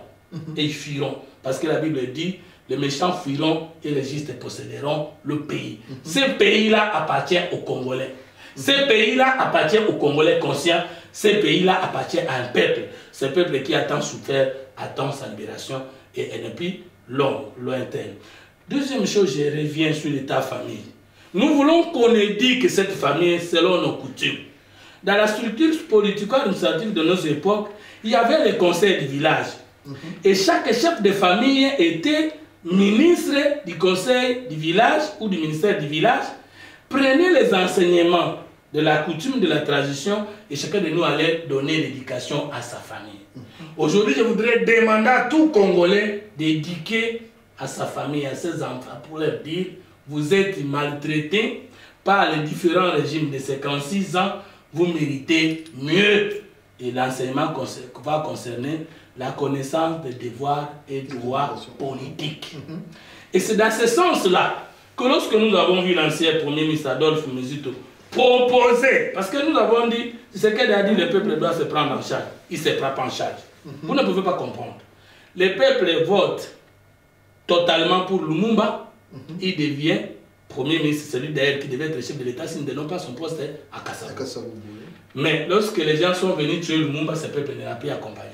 Et ils fuiront. Parce que la Bible dit, les méchants fuiront et les justes posséderont le pays. Ce pays-là appartient aux Congolais. Ce pays-là appartient aux Congolais conscients. Ce pays-là appartient à un peuple. Ce peuple qui a tant souffert, attend sa libération et depuis lointaine. Deuxième chose, je reviens sur l'état famille. Nous voulons qu'on ait dit que cette famille, selon nos coutumes, dans la structure politico-administrative de nos époques, il y avait les conseils du village. Et chaque chef de famille était ministre du conseil du village ou du ministère du village, prenait les enseignements de la coutume, de la tradition, et chacun de nous allait donner l'éducation à sa famille. Aujourd'hui, je voudrais demander à tout Congolais d'éduquer à sa famille, à ses enfants, pour leur dire, vous êtes maltraités par les différents régimes de 56 ans, vous méritez mieux. Et l'enseignement va concerner la connaissance des devoirs et droits politiques. Et c'est dans ce sens-là que lorsque nous avons vu l'ancien Premier ministre Adolphe Muzito proposer, parce que nous avons dit, ce qu'elle a dit, le peuple doit se prendre en charge. Il ne se prend pas en charge. Vous ne pouvez pas comprendre. Le peuple vote totalement pour Lumumba, il devient Premier ministre, celui d'ailleurs qui devait être chef de l'État s'il ne donne pas son poste à Kassavou. Mais lorsque les gens sont venus tuer Lumumba, ce peuple ne l'a plus accompagné.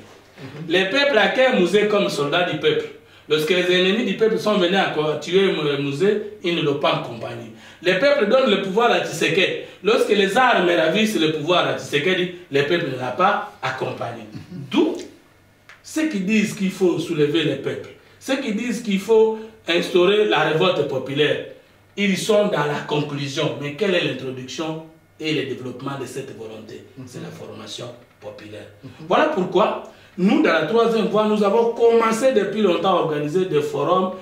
Le peuple a qu'un Mouzé comme soldat du peuple. Lorsque les ennemis du peuple sont venus à tuer Mouzé, ils ne l'ont pas accompagné. Le peuple donne le pouvoir à Tshisekedi. Lorsque les armes ravissent le pouvoir à Tshisekedi, le peuple ne l'a pas accompagné. D'où ceux qui disent qu'il faut soulever le peuple, ceux qui disent qu'il faut instaurer la révolte populaire, ils sont dans la conclusion. Mais quelle est l'introduction et le développement de cette volonté? C'est la formation populaire. Voilà pourquoi nous, dans la troisième voie, nous avons commencé depuis longtemps à organiser des forums,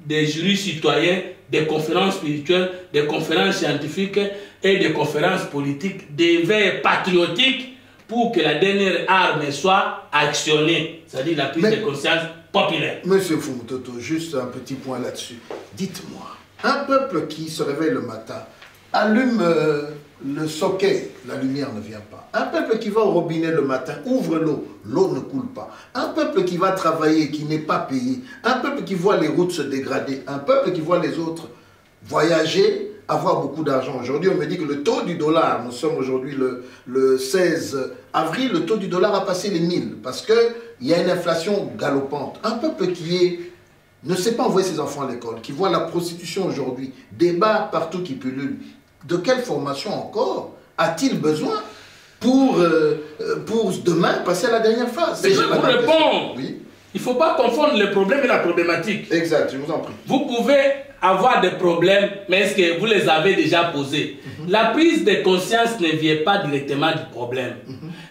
des jurys citoyens, des conférences spirituelles, des conférences scientifiques et des conférences politiques, des veilles patriotiques pour que la dernière arme soit actionnée, c'est-à-dire la prise de conscience populaire. Monsieur Fumutoto, juste un petit point là-dessus. Dites-moi, un peuple qui se réveille le matin, allume le socket, la lumière ne vient pas. Un peuple qui va au robinet le matin, ouvre l'eau, l'eau ne coule pas. Un peuple qui va travailler, qui n'est pas payé. Un peuple qui voit les routes se dégrader. Un peuple qui voit les autres voyager, avoir beaucoup d'argent. Aujourd'hui, on me dit que le taux du dollar, nous sommes aujourd'hui le 16 avril, le taux du dollar a passé les 1000 parce qu'il y a une inflation galopante. Un peuple qui ne sait pas envoyer ses enfants à l'école, qui voit la prostitution aujourd'hui, des bars partout qui pullulent. De quelle formation encore a-t-il besoin pour demain passer à la dernière phase? Mais je vous réponds. Oui. Il ne faut pas confondre le problème et la problématique. Exact, je vous en prie. Vous pouvez avoir des problèmes, mais est-ce que vous les avez déjà posés? La prise de conscience ne vient pas directement du problème.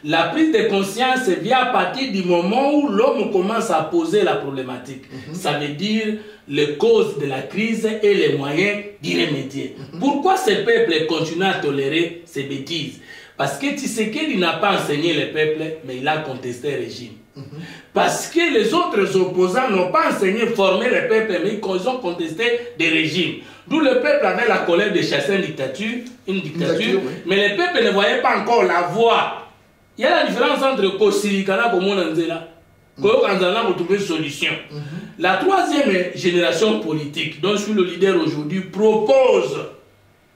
La prise de conscience vient à partir du moment où l'homme commence à poser la problématique. Ça veut dire les causes de la crise et les moyens d'y remédier. Pourquoi ce peuple continue à tolérer ces bêtises? Parce que Tshisekedi n'a pas enseigné le peuple, mais il a contesté le régime. Parce que les autres opposants n'ont pas enseigné, formé le peuple, mais ils ont contesté des régimes. D'où le peuple avait la colère de chasser une dictature, oui. Mais le peuple ne voyait pas encore la voie. Il y a la différence entre Kosirikana et Monanzela. Koyokanzana pour trouver une solution. La troisième génération politique, dont je suis le leader aujourd'hui, propose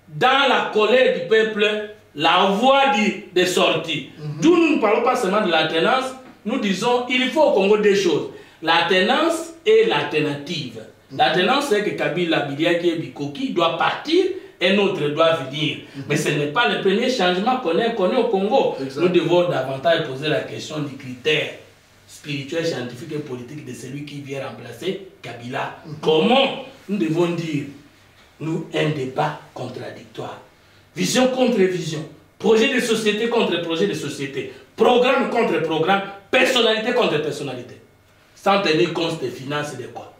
dans la colère du peuple la voie de sortie. D'où nous ne parlons pas seulement de l'alternance, nous disons il faut au Congo deux choses, l'alternance et l'alternative. L'alternance, c'est que Kabila Biliaki et Bikoki doit partir et l'autre doit venir. Mais ce n'est pas le premier changement qu'on ait connu au Congo. Nous devons davantage poser la question du critère spirituel, scientifique et politique de celui qui vient remplacer Kabila. Comment nous devons dire, nous, un débat contradictoire. Vision contre vision, projet de société contre projet de société, programme contre programme, personnalité contre personnalité. Sans tenir compte des finances et de quoi.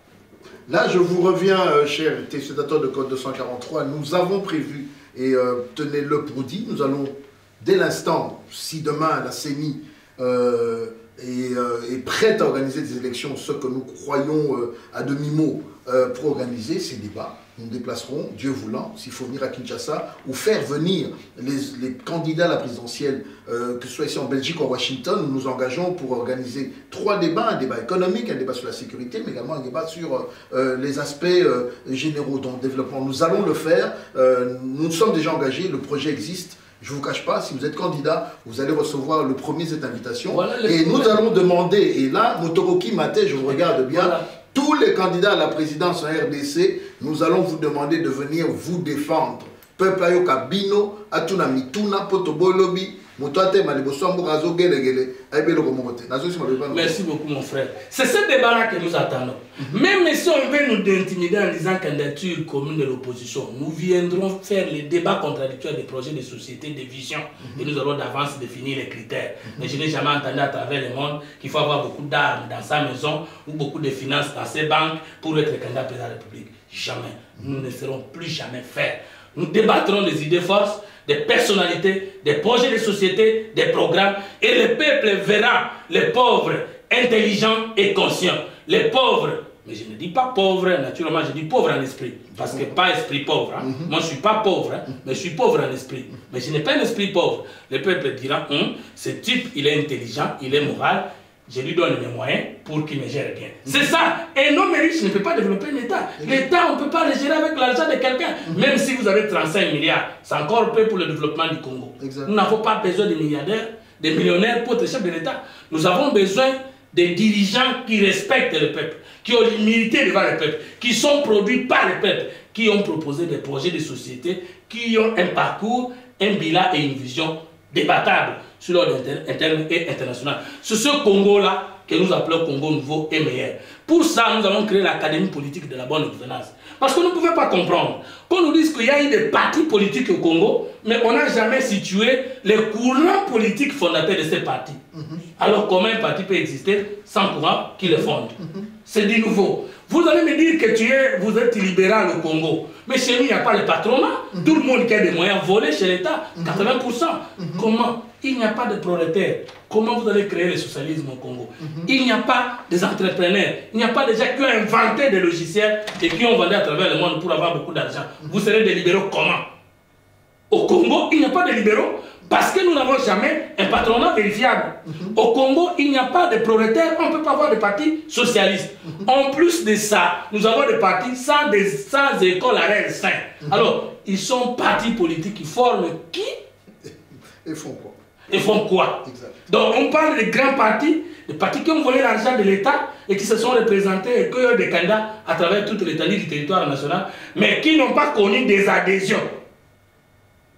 Là, je vous reviens, chers téléspectateurs de Code 243, nous avons prévu, et tenez-le pour dit, nous allons, dès l'instant, si demain la CENI est prête à organiser des élections, ce que nous croyons à demi-mot pour organiser ces débats, nous nous déplacerons, Dieu voulant, s'il faut venir à Kinshasa, ou faire venir les candidats à la présidentielle, que ce soit ici en Belgique ou à Washington. Nous nous engageons pour organiser 3 débats, un débat économique, un débat sur la sécurité, mais également un débat sur les aspects généraux dans le développement. Nous allons le faire, nous sommes déjà engagés, le projet existe. Je ne vous cache pas, si vous êtes candidat, vous allez recevoir le premier cette invitation. Voilà, et nous allons demander, et là, Motoroki Maté, je vous regarde bien, voilà. Tous les candidats à la présidence en RDC, nous allons vous demander de venir vous défendre. Peuple ayoka bino, atuna mituna, potobolobi, motoate malibosombo razo gele gele, aibelo komokote. Merci beaucoup mon frère. C'est ce débat-là que nous attendons. Même si on veut nous intimider en disant candidature commune de l'opposition, nous viendrons faire les débats contradictoires des projets de société, des visions, et nous allons d'avance définir les critères. Mais je n'ai jamais entendu à travers le monde qu'il faut avoir beaucoup d'armes dans sa maison ou beaucoup de finances dans ses banques pour être candidat président de la République. Jamais. Nous ne serons plus jamais faire. Nous débattrons des idées forces, des personnalités, des projets de société, des programmes, et le peuple verra les pauvres intelligents et conscients. Les pauvres, mais je ne dis pas pauvres, naturellement, je dis pauvre en esprit, parce que pas esprit pauvre. Hein. Moi, je ne suis pas pauvre, hein, mais je suis pauvre en esprit. Mais je n'ai pas un esprit pauvre. Le peuple dira, ce type, il est intelligent, il est moral, je lui donne mes moyens pour qu'il me gère bien. C'est ça. Un homme riche ne peut pas développer l'État. L'État, on ne peut pas le gérer avec l'argent de quelqu'un. Même si vous avez 35 milliards, c'est encore peu pour le développement du Congo. Nous n'avons pas besoin de milliardaires, de millionnaires pour être chef de l'État. Nous avons besoin des dirigeants qui respectent le peuple, qui ont l'humilité devant le peuple, qui sont produits par le peuple, qui ont proposé des projets de société, qui ont un parcours, un bilan et une vision débattable sur l'ordre interne et international. C'est ce Congo-là que nous appelons Congo nouveau et meilleur. Pour ça, nous allons créer l'Académie politique de la bonne gouvernance. Parce que nous ne pouvons pas comprendre qu'on nous dise qu'il y a eu des partis politiques au Congo, mais on n'a jamais situé les courants politiques fondateurs de ces partis. Alors comment un parti peut exister sans courant qui le fonde? C'est du nouveau. Vous allez me dire que vous êtes libéral au Congo, mais chez nous, il n'y a pas le patronat. Tout le monde qui a des moyens volés chez l'État, 80%. Comment? Il n'y a pas de prolétaires. Comment vous allez créer le socialisme au Congo? Il n'y a pas des entrepreneurs. Il n'y a pas des gens qui ont inventé des logiciels et qui ont vendu à travers le monde pour avoir beaucoup d'argent. Vous serez des libéraux comment? Au Congo, il n'y a pas de libéraux parce que nous n'avons jamais un patronat vérifiable. Au Congo, il n'y a pas de prolétaires, on ne peut pas avoir de partis socialistes. En plus de ça, nous avons des partis sans école à règles saines. Alors, ils sont partis politiques qui forment qui? Et font quoi? Et font quoi? Exact. Donc, on parle de grands partis, des partis qui ont volé l'argent de l'État et qui se sont représentés et qui ont des candidats à travers toute l'étendue du territoire national, mais qui n'ont pas connu des adhésions,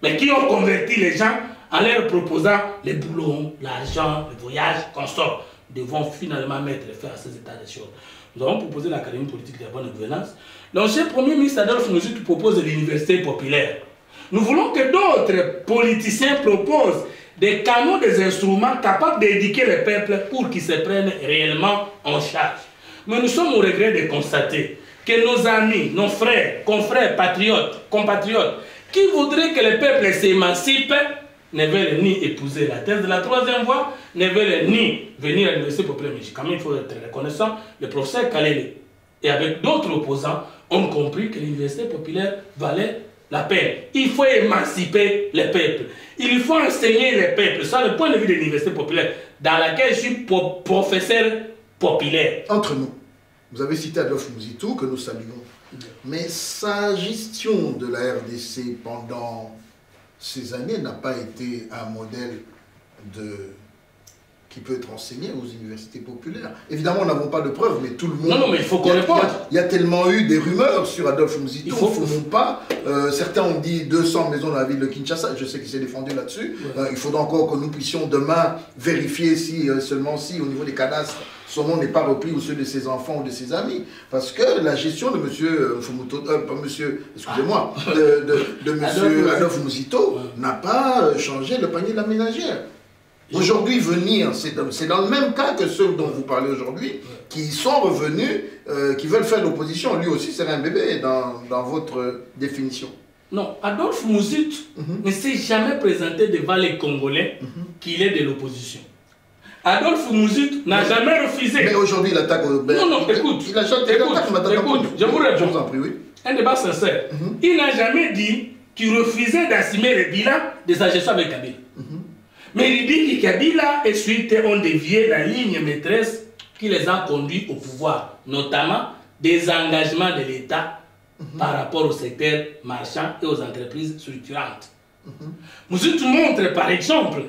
mais qui ont converti les gens en leur proposant les boulots, l'argent, le voyage, qu'on sort. Nous devons finalement mettre fin à ces états de choses. nous avons proposé l'Académie politique de la bonne gouvernance. L'ancien Premier ministre Adolphe Muzito propose l'université populaire. Nous voulons que d'autres politiciens proposent des canaux, des instruments capables d'éduquer le peuple pour qu'ils se prennent réellement en charge. Mais nous sommes au regret de constater que nos amis, nos frères, confrères, patriotes, compatriotes, qui voudraient que le peuple s'émancipe, ne veulent ni épouser la thèse de la troisième voie, ne veulent ni venir à l'université populaire. Mais quand même, il faut être reconnaissant, le professeur Kalele et avec d'autres opposants ont compris que l'université populaire valait la peine. Il faut émanciper le peuple. Il faut enseigner le peuple. Ça, le point de vue de l'université populaire, dans laquelle je suis professeur populaire. Entre nous, vous avez cité Adolphe Muzito, que nous saluons. Mais sa gestion de la RDC pendant ces années n'a pas été un modèle qui peut être enseigné aux universités populaires. Évidemment, nous n'avons pas de preuves, mais tout le monde... Non, mais il faut qu'on réponde. Il y a tellement eu des rumeurs sur Adolphe Muzito, il ne faut pas. Certains ont dit 200 maisons dans la ville de Kinshasa, je sais qu'il s'est défendu là-dessus. Ouais. Il faudra encore que nous puissions demain vérifier seulement si, au niveau des cadastres, son nom n'est pas repris ou ceux de ses enfants ou de ses amis. Parce que la gestion de M. Adolphe Muzito n'a pas changé le panier de la ménagère. Aujourd'hui, venir, c'est dans le même cas que ceux dont vous parlez aujourd'hui, qui sont revenus, qui veulent faire l'opposition. Lui aussi, c'est un bébé dans votre définition. Non, Adolphe Muzito ne s'est jamais présenté devant les Congolais qu'il est de l'opposition. Adolphe Muzito n'a jamais refusé. Mais aujourd'hui, il attaque... non, écoute. Il écoute, je vous réponds. Je vous en prie, oui. Un débat sincère. Il n'a jamais dit qu'il refusait d'assumer le bilan de sa gestion avec Kabila. Mais il dit que Kabila et suite ont dévié la ligne maîtresse qui les a conduits au pouvoir, notamment des engagements de l'État par rapport au secteur marchand et aux entreprises structurantes. Muzito montre par exemple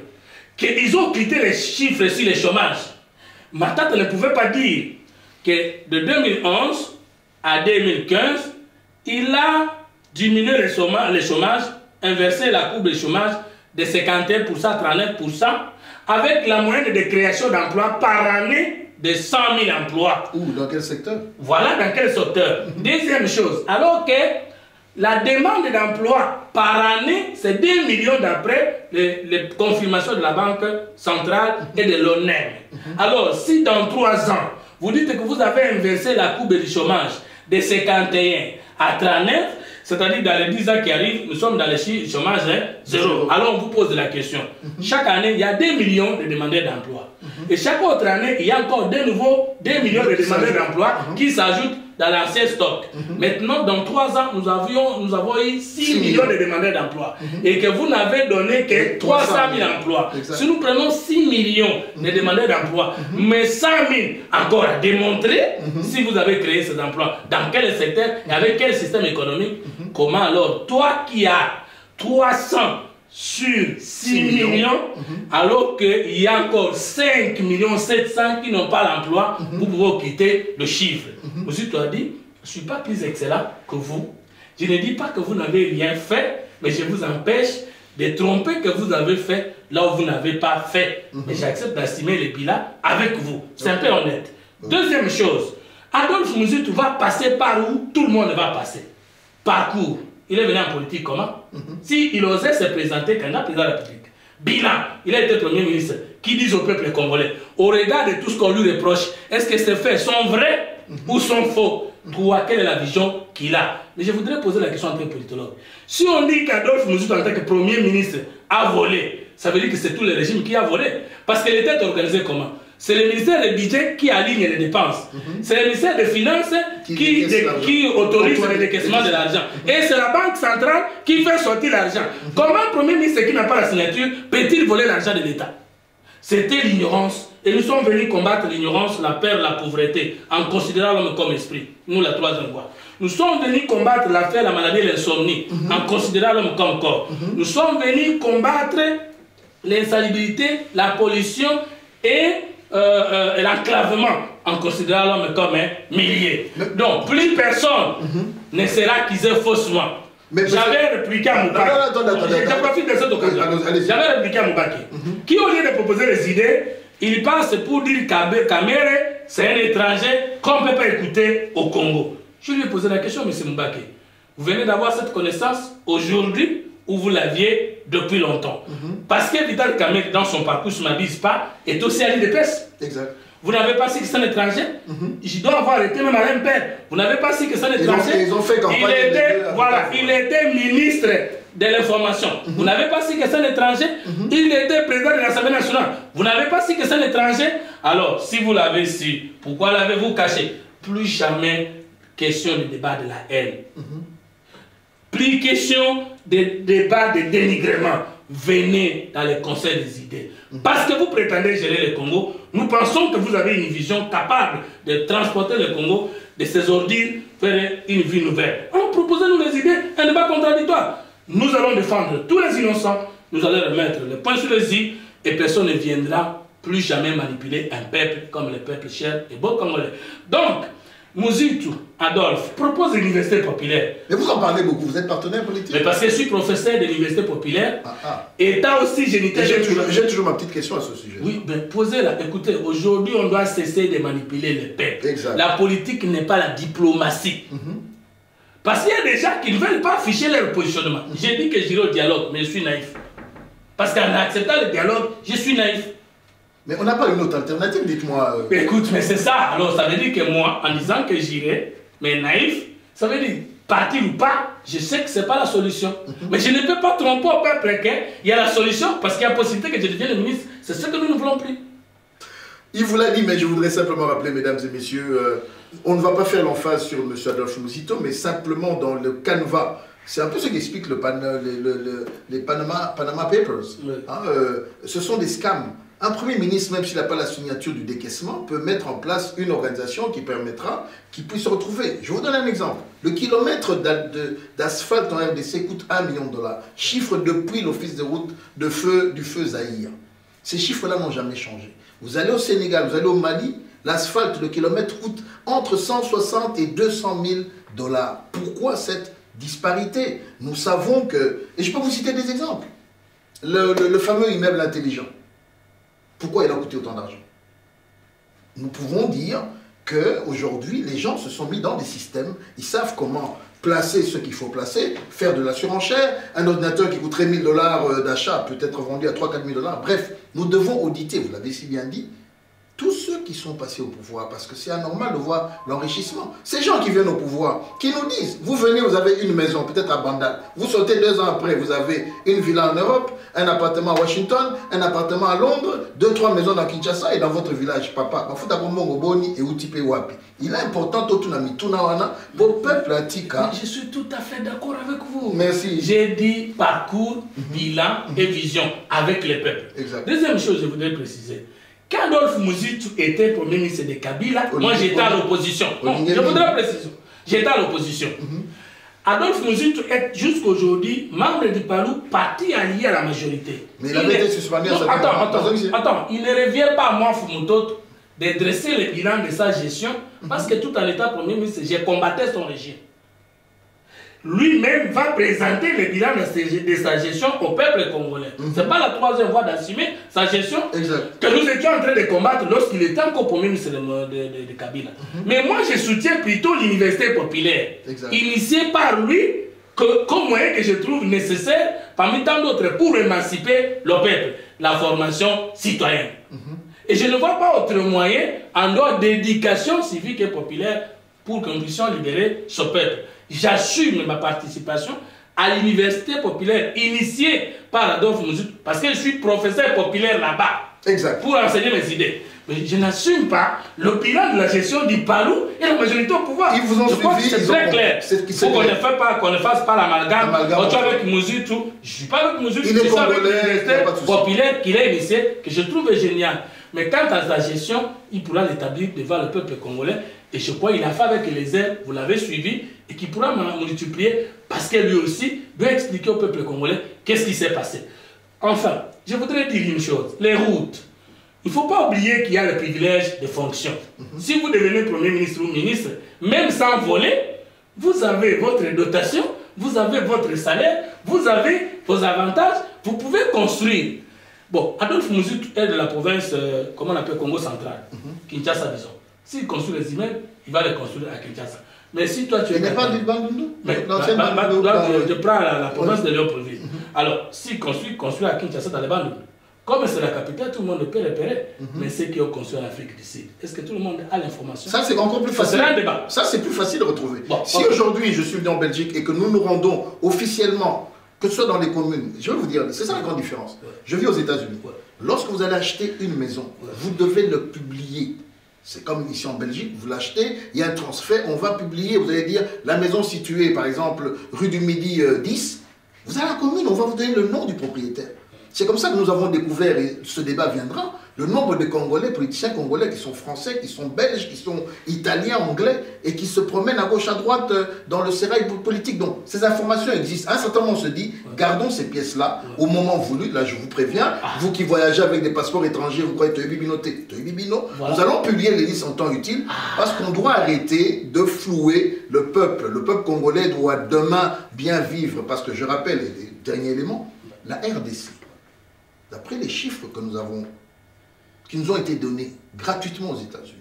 qu'ils ont quitté les chiffres sur le chômage. Matata ne pouvait pas dire que de 2011 à 2015, il a diminué le chômage, inversé la courbe de chômage de 51% à 39%, avec la moyenne de création d'emplois par année de 100 000 emplois. Où? Dans quel secteur? Voilà dans quel secteur. Deuxième chose, alors que la demande d'emploi par année, c'est 2 millions d'après les confirmations de la Banque centrale et de l'ONEM. Alors, si dans 3 ans, vous dites que vous avez inversé la courbe du chômage de 51 à 39, c'est-à-dire dans les 10 ans qui arrivent, nous sommes dans le chômage zéro. Alors on vous pose la question. Chaque année, il y a 2 millions de demandeurs d'emploi. Et chaque autre année, il y a encore 2 millions de demandeurs d'emploi qui s'ajoutent dans l'ancien stock. Maintenant, dans 3 ans, nous avons eu 6 millions de demandeurs d'emploi. Et que vous n'avez donné que 300 000 emplois. Exact. Si nous prenons 6 millions de demandeurs d'emploi, mais 100 000 encore à démontrer, si vous avez créé ces emplois, dans quel secteur et avec quel système économique, comment alors, toi qui as 300 sur 6 millions, alors qu'il y a encore 5 700 000 qui n'ont pas l'emploi, vous pouvez quitter le chiffre. Muzito a dit, je ne suis pas plus excellent que vous. Je ne dis pas que vous n'avez rien fait, mais je vous empêche de tromper que vous avez fait là où vous n'avez pas fait. Mais j'accepte d'assumer les bilans avec vous. C'est un peu honnête. Deuxième chose, Adolphe Muzito va passer par où tout le monde va passer. Parcours. Il est venu en politique comment? S'il osait se présenter candidat président de la République. Bilan, il a été Premier ministre. Qui dit au peuple congolais, au regard de tout ce qu'on lui reproche, est-ce que ces faits sont vrais ou sont faux? Toi, quelle est la vision qu'il a? Mais je voudrais poser la question en tant que politologue. Si on dit qu'Adolphe Muzito en tant que Premier ministre a volé, ça veut dire que c'est tout le régime qui a volé. Parce qu'il était organisé comment? C'est le ministère du budget qui aligne les dépenses. C'est le ministère des Finances qui autorise le décaissement de l'argent. Et c'est la Banque centrale qui fait sortir l'argent. Comment un Premier ministre qui n'a pas la signature peut-il voler l'argent de l'État? C'était l'ignorance. Et nous sommes venus combattre l'ignorance, la peur, la pauvreté, en considérant l'homme comme esprit. Nous, la troisième voie. Nous sommes venus combattre l'affaire, la maladie et l'insomnie, en considérant l'homme comme corps. Nous sommes venus combattre l'insalubrité, la pollution et l'enclavement, en considérant l'homme comme un millier. Donc, plus personne ne sera accusé faussement. J'avais répliqué à Moubaki. Je profite de cette occasion. J'avais répliqué à Moubaki. Qui, au lieu de proposer les idées, il passe pour dire Kamere, c'est un étranger qu'on ne peut pas écouter au Congo. Je lui ai posé la question, M. Mbake. Vous venez d'avoir cette connaissance aujourd'hui ou vous l'aviez depuis longtemps? Parce que Vital Kamerhe, dans son parcours sur Mabispa, est aussi à l'IDPS. Exact. Vous n'avez pas su que c'est un étranger? Je dois avoir été même à l'IMPR. Vous n'avez pas su que c'est un étranger? Ils ont fait campagne. Il était ministre de l'information. Vous n'avez pas su que c'est un étranger? Il était président de l'Assemblée nationale. Vous n'avez pas su que c'est un étranger? Alors, si vous l'avez su, pourquoi l'avez-vous caché? Plus jamais question de débat de la haine. Plus question de débat de dénigrement. Venez dans les conseils des idées. Parce que vous prétendez gérer le Congo, nous pensons que vous avez une vision capable de transporter le Congo de ses ordures vers une vie nouvelle. Alors proposez-nous les idées, un débat contradictoire. Nous allons défendre tous les innocents, nous allons remettre le point sur les i et personne ne viendra plus jamais manipuler un peuple comme le peuple cher et beau congolais. Donc, Muzitu Adolphe propose l'université populaire. Mais vous en parlez beaucoup, vous êtes partenaire politique. Mais parce que je suis professeur de l'université populaire, État aussi géniteur. J'ai toujours ma petite question à ce sujet. Oui, mais posez-la. Écoutez, aujourd'hui, on doit cesser de manipuler le peuple. Exact. La politique n'est pas la diplomatie. Parce qu'il y a des gens qui ne veulent pas afficher leur positionnement. J'ai dit que j'irai au dialogue, mais je suis naïf. Parce qu'en acceptant le dialogue, je suis naïf. Mais on n'a pas une autre alternative, dites-moi. Écoute, mais c'est ça. Alors, ça veut dire que moi, en disant que j'irai, mais naïf, ça veut dire partir ou pas, je sais que ce n'est pas la solution. Mais je ne peux pas tromper au peuple qu'il y a la solution parce qu'il y a la possibilité que je devienne le ministre. C'est ce que nous ne voulons plus. Il vous l'a dit, mais je voudrais simplement rappeler, mesdames et messieurs, on ne va pas faire l'emphase sur M. Adolphe Muzito, mais simplement dans le canevas. C'est un peu ce qu'explique les Panama Papers. Oui. Ce sont des scams. Un Premier ministre, même s'il n'a pas la signature du décaissement, peut mettre en place une organisation qui permettra qu'il puisse se retrouver. Je vous donne un exemple. Le kilomètre d'asphalte en RDC coûte $1 million. Chiffre depuis l'office de route du feu Zahir. Ces chiffres-là n'ont jamais changé. Vous allez au Sénégal, vous allez au Mali, l'asphalte, le kilomètre coûte entre 160 et 200 000 $. Pourquoi cette disparité? Nous savons que... Et je peux vous citer des exemples. Le fameux immeuble intelligent. Pourquoi il a coûté autant d'argent? Nous pouvons dire qu'aujourd'hui, les gens se sont mis dans des systèmes, ils savent comment placer ce qu'il faut placer, faire de la surenchère, un ordinateur qui coûterait $1000 d'achat peut être vendu à 3 000 à 4 000 $. Bref, nous devons auditer, vous l'avez si bien dit, tous ceux qui sont passés au pouvoir, parce que c'est anormal de voir l'enrichissement. Ces gens qui viennent au pouvoir, qui nous disent, vous venez, vous avez une maison, peut-être à Bandal, vous sortez 2 ans après, vous avez une villa en Europe, un appartement à Washington, un appartement à Londres, 2-3 maisons dans Kinshasa et dans votre village, papa. Il est important, vos peuples antiques. Je suis tout à fait d'accord avec vous. Merci. J'ai dit parcours, bilan et vision avec les peuples. Exact. Deuxième chose, je voudrais préciser. Quand Adolphe Muzito était premier ministre de Kabila, moi j'étais à l'opposition. Je voudrais préciser. J'étais à l'opposition. Adolphe Muzito est jusqu'aujourd'hui membre du Palou, parti allié à la majorité. Mais il avait été suspendu à sa Attends, il ne revient pas à moi, Fumutot, de dresser le bilan de sa gestion, parce que tout en étant premier ministre, j'ai combattu son régime. Lui-même va présenter le bilan de sa gestion au peuple congolais. Ce n'est pas la troisième fois d'assumer sa gestion que nous étions en train de combattre lorsqu'il était encore premier ministre de Kabila. Mais moi, je soutiens plutôt l'université populaire, initiée par lui, comme moyen que je trouve nécessaire, parmi tant d'autres, pour émanciper le peuple, la formation citoyenne. Et je ne vois pas autre moyen, en dehors d'éducation civique et populaire, pour qu'on puisse libérer ce peuple. J'assume ma participation à l'université populaire initiée par Adolphe Muzito parce que je suis professeur populaire là-bas pour enseigner mes idées. Mais je n'assume pas le bilan de la gestion du Palou et la majorité au pouvoir. Ils vous ont suivi, c'est très clair. Il faut qu'on ne fasse pas l'amalgame. Avec Muzito, je ne suis pas avec Muzito, je suis avec l'université populaire qu'il a initiée, que je trouve génial. Mais quant à sa gestion, il pourra l'établir devant le peuple congolais. Et je crois qu'il a fait avec les ailes, vous l'avez suivi, et qu'il pourra multiplier parce que lui aussi doit expliquer au peuple congolais qu'est-ce qui s'est passé. Enfin, je voudrais dire une chose, les routes. Il ne faut pas oublier qu'il y a le privilège de fonction. Si vous devenez Premier ministre ou ministre, même sans voler, vous avez votre dotation, vous avez votre salaire, vous avez vos avantages, vous pouvez construire. Bon, Adolphe Muzito est de la province, comment on appelle, Congo central, Kinshasa, disons. S'il construit les immeubles, il va les construire à Kinshasa. Mais si toi tu... Il n'est pas du Bandundu. Je prends la province de Léopoldville. Alors, s'il construit à Kinshasa dans les Bandundu, comme c'est la capitale, tout le monde peut repérer. Mais ceux qui ont construit en Afrique du Sud, est-ce que tout le monde a l'information? Ça, c'est encore plus facile. C'est un débat. Ça, c'est plus facile de retrouver. Bon, si aujourd'hui, je suis venu en Belgique et que nous nous rendons officiellement, que ce soit dans les communes, je vais vous dire, c'est ça la grande différence. Je vis aux États-Unis. Lorsque vous allez acheter une maison, vous devez le publier. C'est comme ici en Belgique, vous l'achetez, il y a un transfert, on va publier, vous allez dire, la maison située, par exemple, rue du Midi 10, vous allez à la commune, on va vous donner le nom du propriétaire. C'est comme ça que nous avons découvert, et ce débat viendra, le nombre de Congolais, politiciens congolais qui sont français, qui sont belges, qui sont italiens, anglais, et qui se promènent à gauche, à droite dans le sérail politique. Donc, ces informations existent. À un certain moment, on se dit, gardons ces pièces-là au moment voulu. Là, je vous préviens, vous qui voyagez avec des passeports étrangers, vous croyez Toyibibino, nous allons publier les listes en temps utile, parce qu'on doit arrêter de flouer le peuple. Le peuple congolais doit demain bien vivre, parce que je rappelle les derniers éléments, la RDC, d'après les chiffres que nous avons, qui nous ont été donnés gratuitement aux États-Unis,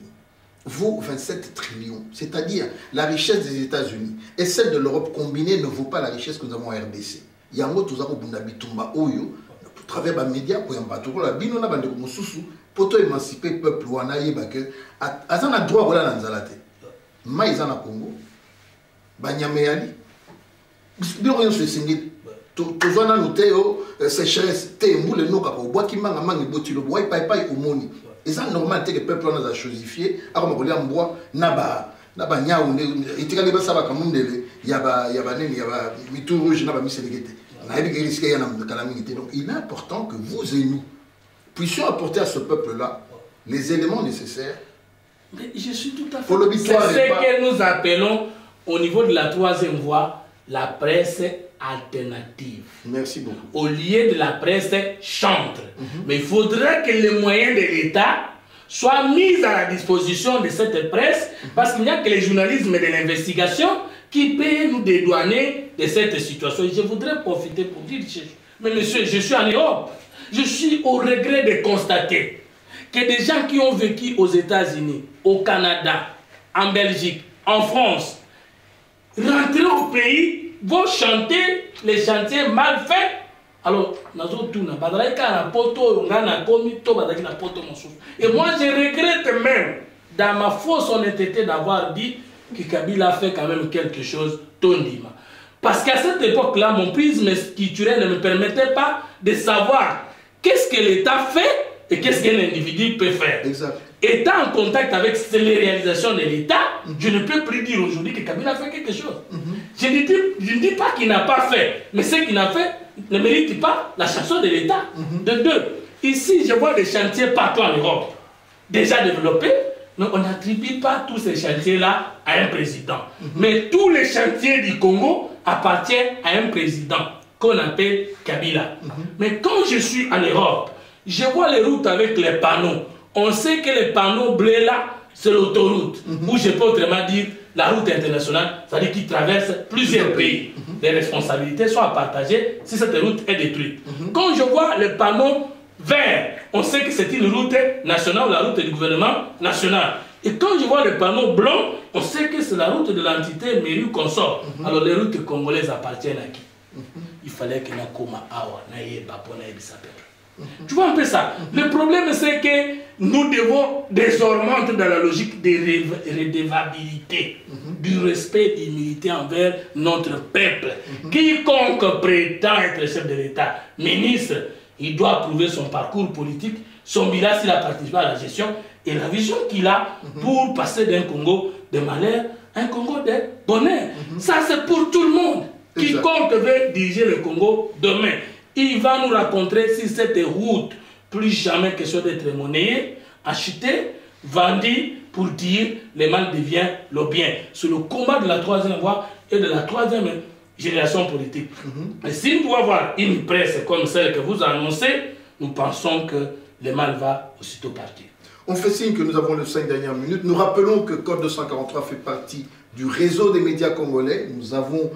vaut 27 trillions. C'est-à-dire, la richesse des États-Unis et celle de l'Europe combinée ne vaut pas la richesse que nous avons en RDC. Il y a un mot, nous avons Bundabitumba Oyo, à travers les médias, pour la binona bande comme soussou, pour émanciper le peuple, ou anaye bake, azana droit voilà dans Zalate. Maïzana Congo, Banyameyali, bien on se singit. Tozwana noteo sécheresse te mbule no kapa bois ki manga manga botilo bois pai omoni et ça normal te que peuple on a chosifié akoma kolia mboa na ba nyau itika le basaba kamundele ya ba neni ya ba mitu rouge na ba miselegete na ebi que risque ya na kalamité. Donc il est important que vous et nous puissions apporter à ce peuple là les éléments nécessaires. Mais je suis tout à fait... C'est ce que nous appelons au niveau de la troisième voie la presse alternative. Merci beaucoup. Au lieu de la presse chantre. Mais il faudrait que les moyens de l'État soient mis à la disposition de cette presse, parce qu'il n'y a que les journalismes de l'investigation qui peuvent nous dédouaner de cette situation. Et je voudrais profiter pour dire, mais monsieur, je suis en Europe. Je suis au regret de constater que des gens qui ont vécu aux États-Unis, au Canada, en Belgique, en France, rentrer au pays, vont chanter les chantiers mal faits. Alors, et moi, je regrette même, dans ma fausse honnêteté, d'avoir dit que Kabila fait quand même quelque chose tondima. Parce qu'à cette époque-là, mon prisme culturel ne me permettait pas de savoir qu'est-ce que l'État fait et qu'est-ce qu'un individu peut faire. Exact. Étant en contact avec les réalisations de l'État, je ne peux plus dire aujourd'hui que Kabila fait quelque chose. Je ne dis pas qu'il n'a pas fait, mais ce qu'il a fait ne mérite pas la chanson de l'État. De deux, ici je vois des chantiers partout en Europe, déjà développés, mais on n'attribue pas tous ces chantiers-là à un président. Mais tous les chantiers du Congo appartiennent à un président qu'on appelle Kabila. Mais quand je suis en Europe, je vois les routes avec les panneaux. On sait que les panneaux bleus là, c'est l'autoroute. Ou je peux autrement dire la route internationale, c'est-à-dire qui traverse plusieurs pays. Les responsabilités sont à partager si cette route est détruite. Quand je vois les panneaux verts, on sait que c'est une route nationale, la route du gouvernement national. Et quand je vois les panneaux blancs, on sait que c'est la route de l'entité Mairie Consort. Alors les routes congolaises appartiennent à qui? Il fallait que Nakoma Awa, Naye Bapona et Bissapé. Tu vois un peu ça. Le problème, c'est que nous devons désormais entrer dans la logique de redevabilité, du respect et d'humilité envers notre peuple. Quiconque prétend être chef de l'État, ministre, il doit prouver son parcours politique, son bilan s'il a participé à la gestion et la vision qu'il a pour passer d'un Congo de malheur à un Congo de bonheur. Ça, c'est pour tout le monde. Quiconque veut diriger le Congo demain, il va nous raconter si cette route, plus jamais question d'être monnayée, achetée, vendue, pour dire le mal devient le bien. C'est le combat de la troisième voie et de la troisième génération politique. Mais si nous pouvons avoir une presse comme celle que vous annoncez, nous pensons que le mal va aussitôt partir. On fait signe que nous avons les 5 dernières minutes. Nous rappelons que Code 243 fait partie du réseau des médias congolais. Nous avons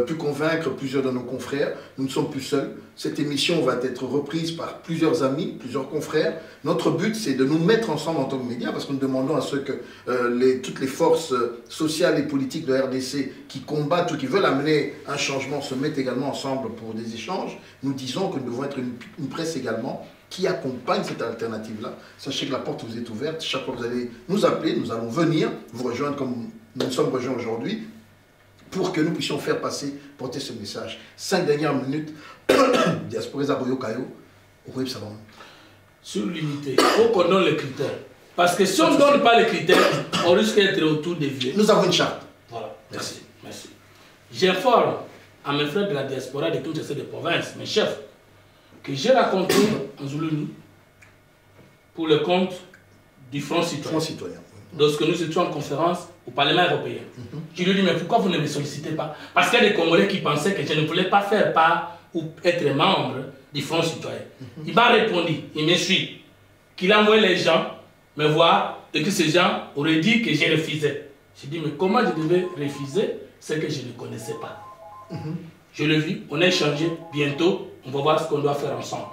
pu convaincre plusieurs de nos confrères. Nous ne sommes plus seuls. Cette émission va être reprise par plusieurs amis, plusieurs confrères. Notre but, c'est de nous mettre ensemble en tant que médias, parce que nous demandons à ce que toutes les forces sociales et politiques de RDC qui combattent ou qui veulent amener un changement se mettent également ensemble pour des échanges. Nous disons que nous devons être une presse également qui accompagne cette alternative-là. Sachez que la porte vous est ouverte. Chaque fois que vous allez nous appeler, nous allons venir vous rejoindre comme nous nous sommes rejoints aujourd'hui pour que nous puissions faire passer, porter ce message. 5 dernières minutes. Diaspora Zaboyo Kayo. Sur l'unité, il faut qu'on donne les critères. Parce que si on ne donne pas les critères, on risque d'être autour des vieux. Nous avons une charte. Voilà. Merci. Merci. J'informe à mes frères de la diaspora de toutes ces provinces, mes chefs, que j'ai raconté en Zoulouni pour le compte du Front Citoyen. Lorsque nous étions en conférence au Parlement européen. Je lui ai dit, mais pourquoi vous ne me sollicitez pas? Parce qu'il y a des Congolais qui pensaient que je ne voulais pas faire part ou être membre du Front Citoyen. Il m'a répondu, il me suit, qu'il a envoyé les gens me voir et que ces gens auraient dit que j'ai refusé. J'ai dit, mais comment je devais refuser ce que je ne connaissais pas? Je l'ai vu, on a échangé, bientôt, on va voir ce qu'on doit faire ensemble.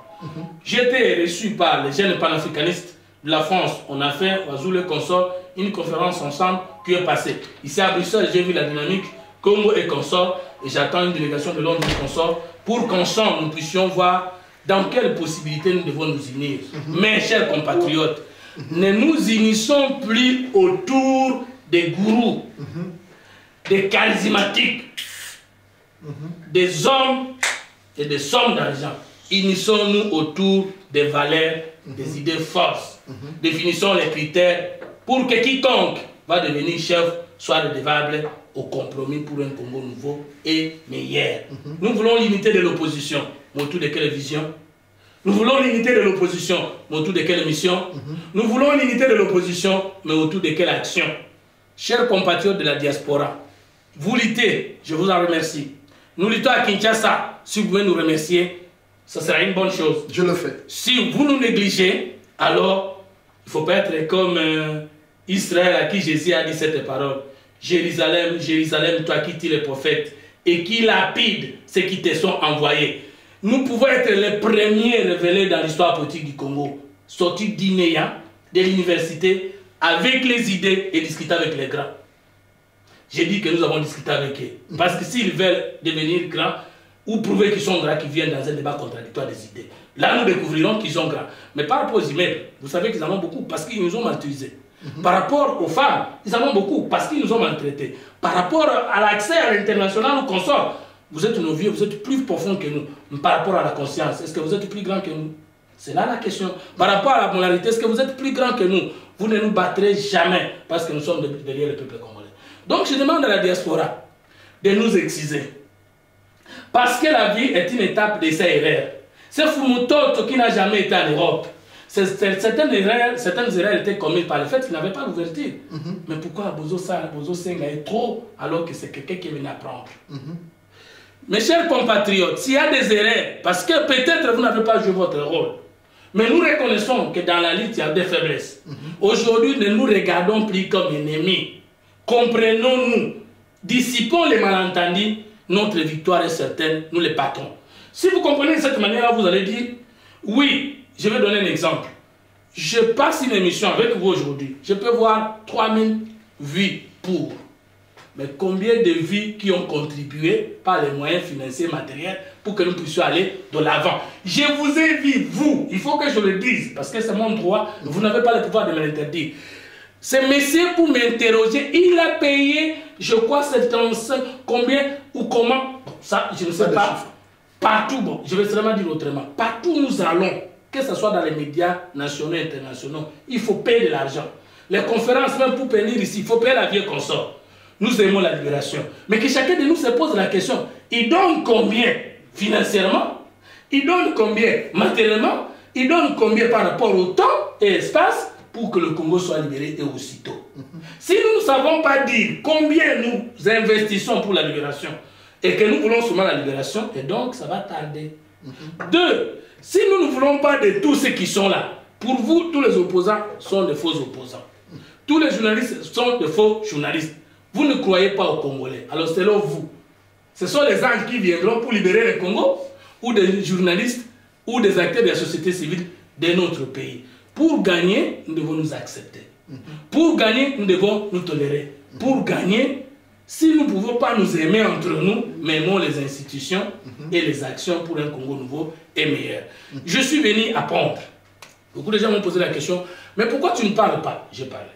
J'ai été reçu par les jeunes panafricanistes de la France. On a fait, à Zoulé Consort, une conférence ensemble qui est passée. Ici à Bruxelles, j'ai vu la dynamique Congo et Consort, et j'attends une délégation de Londres et Consort pour qu'ensemble nous puissions voir dans quelles possibilités nous devons nous unir. Mes chers compatriotes, ne nous unissons plus autour des gourous, des charismatiques, des hommes et des sommes d'argent. Unissons-nous autour des valeurs, des idées fortes. Définissons les critères pour que quiconque va devenir chef soit redevable au compromis pour un Congo nouveau et meilleur. Nous voulons l'unité de l'opposition, mais autour de quelle vision? Nous voulons l'unité de l'opposition, mais autour de quelle mission? Nous voulons l'unité de l'opposition, mais autour de quelle action? Chers compatriotes de la diaspora, vous luttez, je vous en remercie. Nous luttons à Kinshasa, si vous pouvez nous remercier, ce sera une bonne chose. Je le fais. Si vous nous négligez, alors il ne faut pas être comme Israël à qui Jésus a dit cette parole. Jérusalem, Jérusalem, toi qui tues les prophètes et qui lapide ceux qui te sont envoyés. Nous pouvons être les premiers révélés dans l'histoire politique du Congo, sortis d'Inéa, de l'université, avec les idées et discuter avec les grands. J'ai dit que nous avons discuté avec eux. Parce que s'ils veulent devenir grands, ou prouver qu'ils sont grands, qu'ils viennent dans un débat contradictoire des idées. Là, nous découvrirons qu'ils sont grands. Mais par rapport aux immeubles, vous savez qu'ils en ont beaucoup parce qu'ils nous ont maltraités. Par rapport aux femmes, ils en ont beaucoup parce qu'ils nous ont maltraités. Par rapport à l'accès à l'international, nous consorts, vous êtes nos vieux, vous êtes plus profonds que nous. Mais par rapport à la conscience, est-ce que vous êtes plus grand que nous? C'est là la question. Par rapport à la moralité, est-ce que vous êtes plus grand que nous? Vous ne nous battrez jamais parce que nous sommes derrière le peuple congolais. Donc je demande à la diaspora de nous exciser. Parce que la vie est une étape de ses erreurs. C'est Fumutoto qui n'a jamais été en Europe. Certaines erreurs étaient commises par le fait qu'il n'avait pas l'ouverture. Mais pourquoi Bozo Senga est trop alors que c'est quelqu'un qui vient apprendre? Mes chers compatriotes, s'il y a des erreurs, parce que peut-être vous n'avez pas joué votre rôle, mais nous reconnaissons que dans la lutte, il y a des faiblesses. Aujourd'hui, ne nous regardons plus comme ennemis. Comprenons-nous, dissipons les malentendus, notre victoire est certaine, nous les battons. Si vous comprenez de cette manière, vous allez dire, oui, je vais donner un exemple. Je passe une émission avec vous aujourd'hui, je peux voir 3000 vues pour. Mais combien de vies qui ont contribué par les moyens financiers, matériels, pour que nous puissions aller de l'avant? Je vous ai vu, vous, il faut que je le dise, parce que c'est mon droit, vous n'avez pas le pouvoir de me l'interdire. Ce monsieur, pour m'interroger, il a payé, je crois, 75, combien ou comment, ça, je ne sais pas. Partout, bon, je vais seulement dire autrement, partout où nous allons, que ce soit dans les médias nationaux et internationaux, il faut payer de l'argent. Les conférences, même pour venir ici, il faut payer la vieille consort. Nous aimons la libération. Mais que chacun de nous se pose la question, il donne combien financièrement? Il donne combien matériellement? Il donne combien par rapport au temps et espace pour que le Congo soit libéré et aussitôt? Si nous ne savons pas dire combien nous investissons pour la libération et que nous voulons seulement la libération, et donc ça va tarder. Deux, si nous ne voulons pas de tous ceux qui sont là, Pour vous, tous les opposants sont des faux opposants. Tous les journalistes sont des faux journalistes. Vous ne croyez pas aux Congolais. Alors selon vous, ce sont les anges qui viendront pour libérer le Congo ou des journalistes ou des acteurs de la société civile de notre pays. Pour gagner, nous devons nous accepter. Pour gagner, nous devons nous tolérer. Pour gagner, si nous ne pouvons pas nous aimer entre nous, m'aimons les institutions et les actions pour un Congo nouveau et meilleur. Je suis venu apprendre. Beaucoup de gens m'ont posé la question, mais pourquoi tu ne parles pas? J'ai parlé.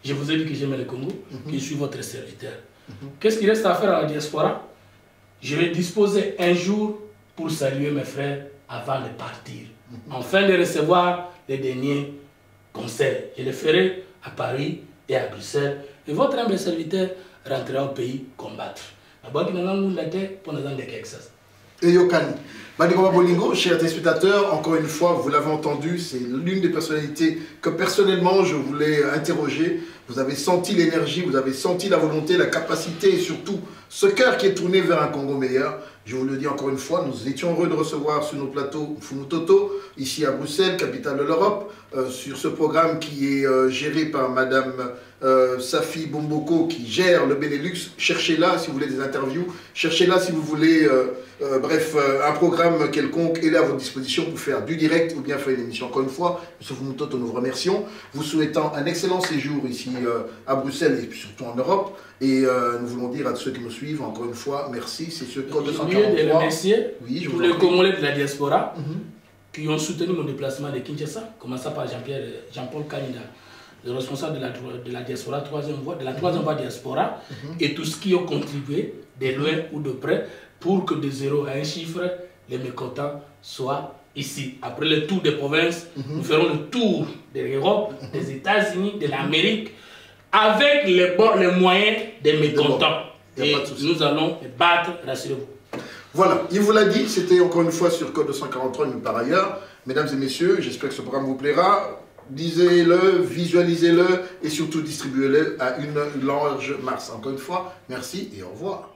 Je vous ai dit que j'aimais le Congo, que je suis votre serviteur. Qu'est-ce qu'il reste à faire à la diaspora? Je vais disposer un jour pour saluer mes frères avant de partir. Enfin de recevoir les derniers conseils. Je le ferai à Paris et à Bruxelles. Et votre humble serviteur rentrera au pays combattre. Et Yokani. Bandikoma Bolingo, chers téléspectateurs, encore une fois, vous l'avez entendu, c'est l'une des personnalités que personnellement je voulais interroger. Vous avez senti l'énergie, vous avez senti la volonté, la capacité et surtout ce cœur qui est tourné vers un Congo meilleur. Je vous le dis encore une fois, nous étions heureux de recevoir sur nos plateaux Mfumu Toto, ici à Bruxelles, capitale de l'Europe, sur ce programme qui est géré par Madame Safi Bomboko qui gère le Benelux. Cherchez-la si vous voulez des interviews, cherchez-la si vous voulez, bref, un programme quelconque, elle est à votre disposition pour faire du direct ou bien faire une émission. Encore une fois, M. Mfumu Toto, nous vous remercions, vous souhaitant un excellent séjour ici à Bruxelles et puis surtout en Europe. Et nous voulons dire à ceux qui nous suivent, encore une fois, merci. C'est ce code 243. Je de remercier tous les prie. Congolais de la diaspora qui ont soutenu nos déplacements de Kinshasa, commençant par Jean-Paul Kanida, le responsable de la diaspora, de la troisième voie diaspora, et tous qui ont contribué, de loin ou de près, pour que de 0 à 1 chiffre, les mécontents soient ici. Après le tour des provinces, nous ferons le tour de l'Europe, des États-Unis, de l'Amérique, avec les moyens des mécontents. Et nous allons les battre, rassurez-vous. Voilà, il vous l'a dit, c'était encore une fois sur Code 243, mais par ailleurs. Mesdames et messieurs, j'espère que ce programme vous plaira. Lisez-le, visualisez-le et surtout distribuez-le à une large masse. Encore une fois, merci et au revoir.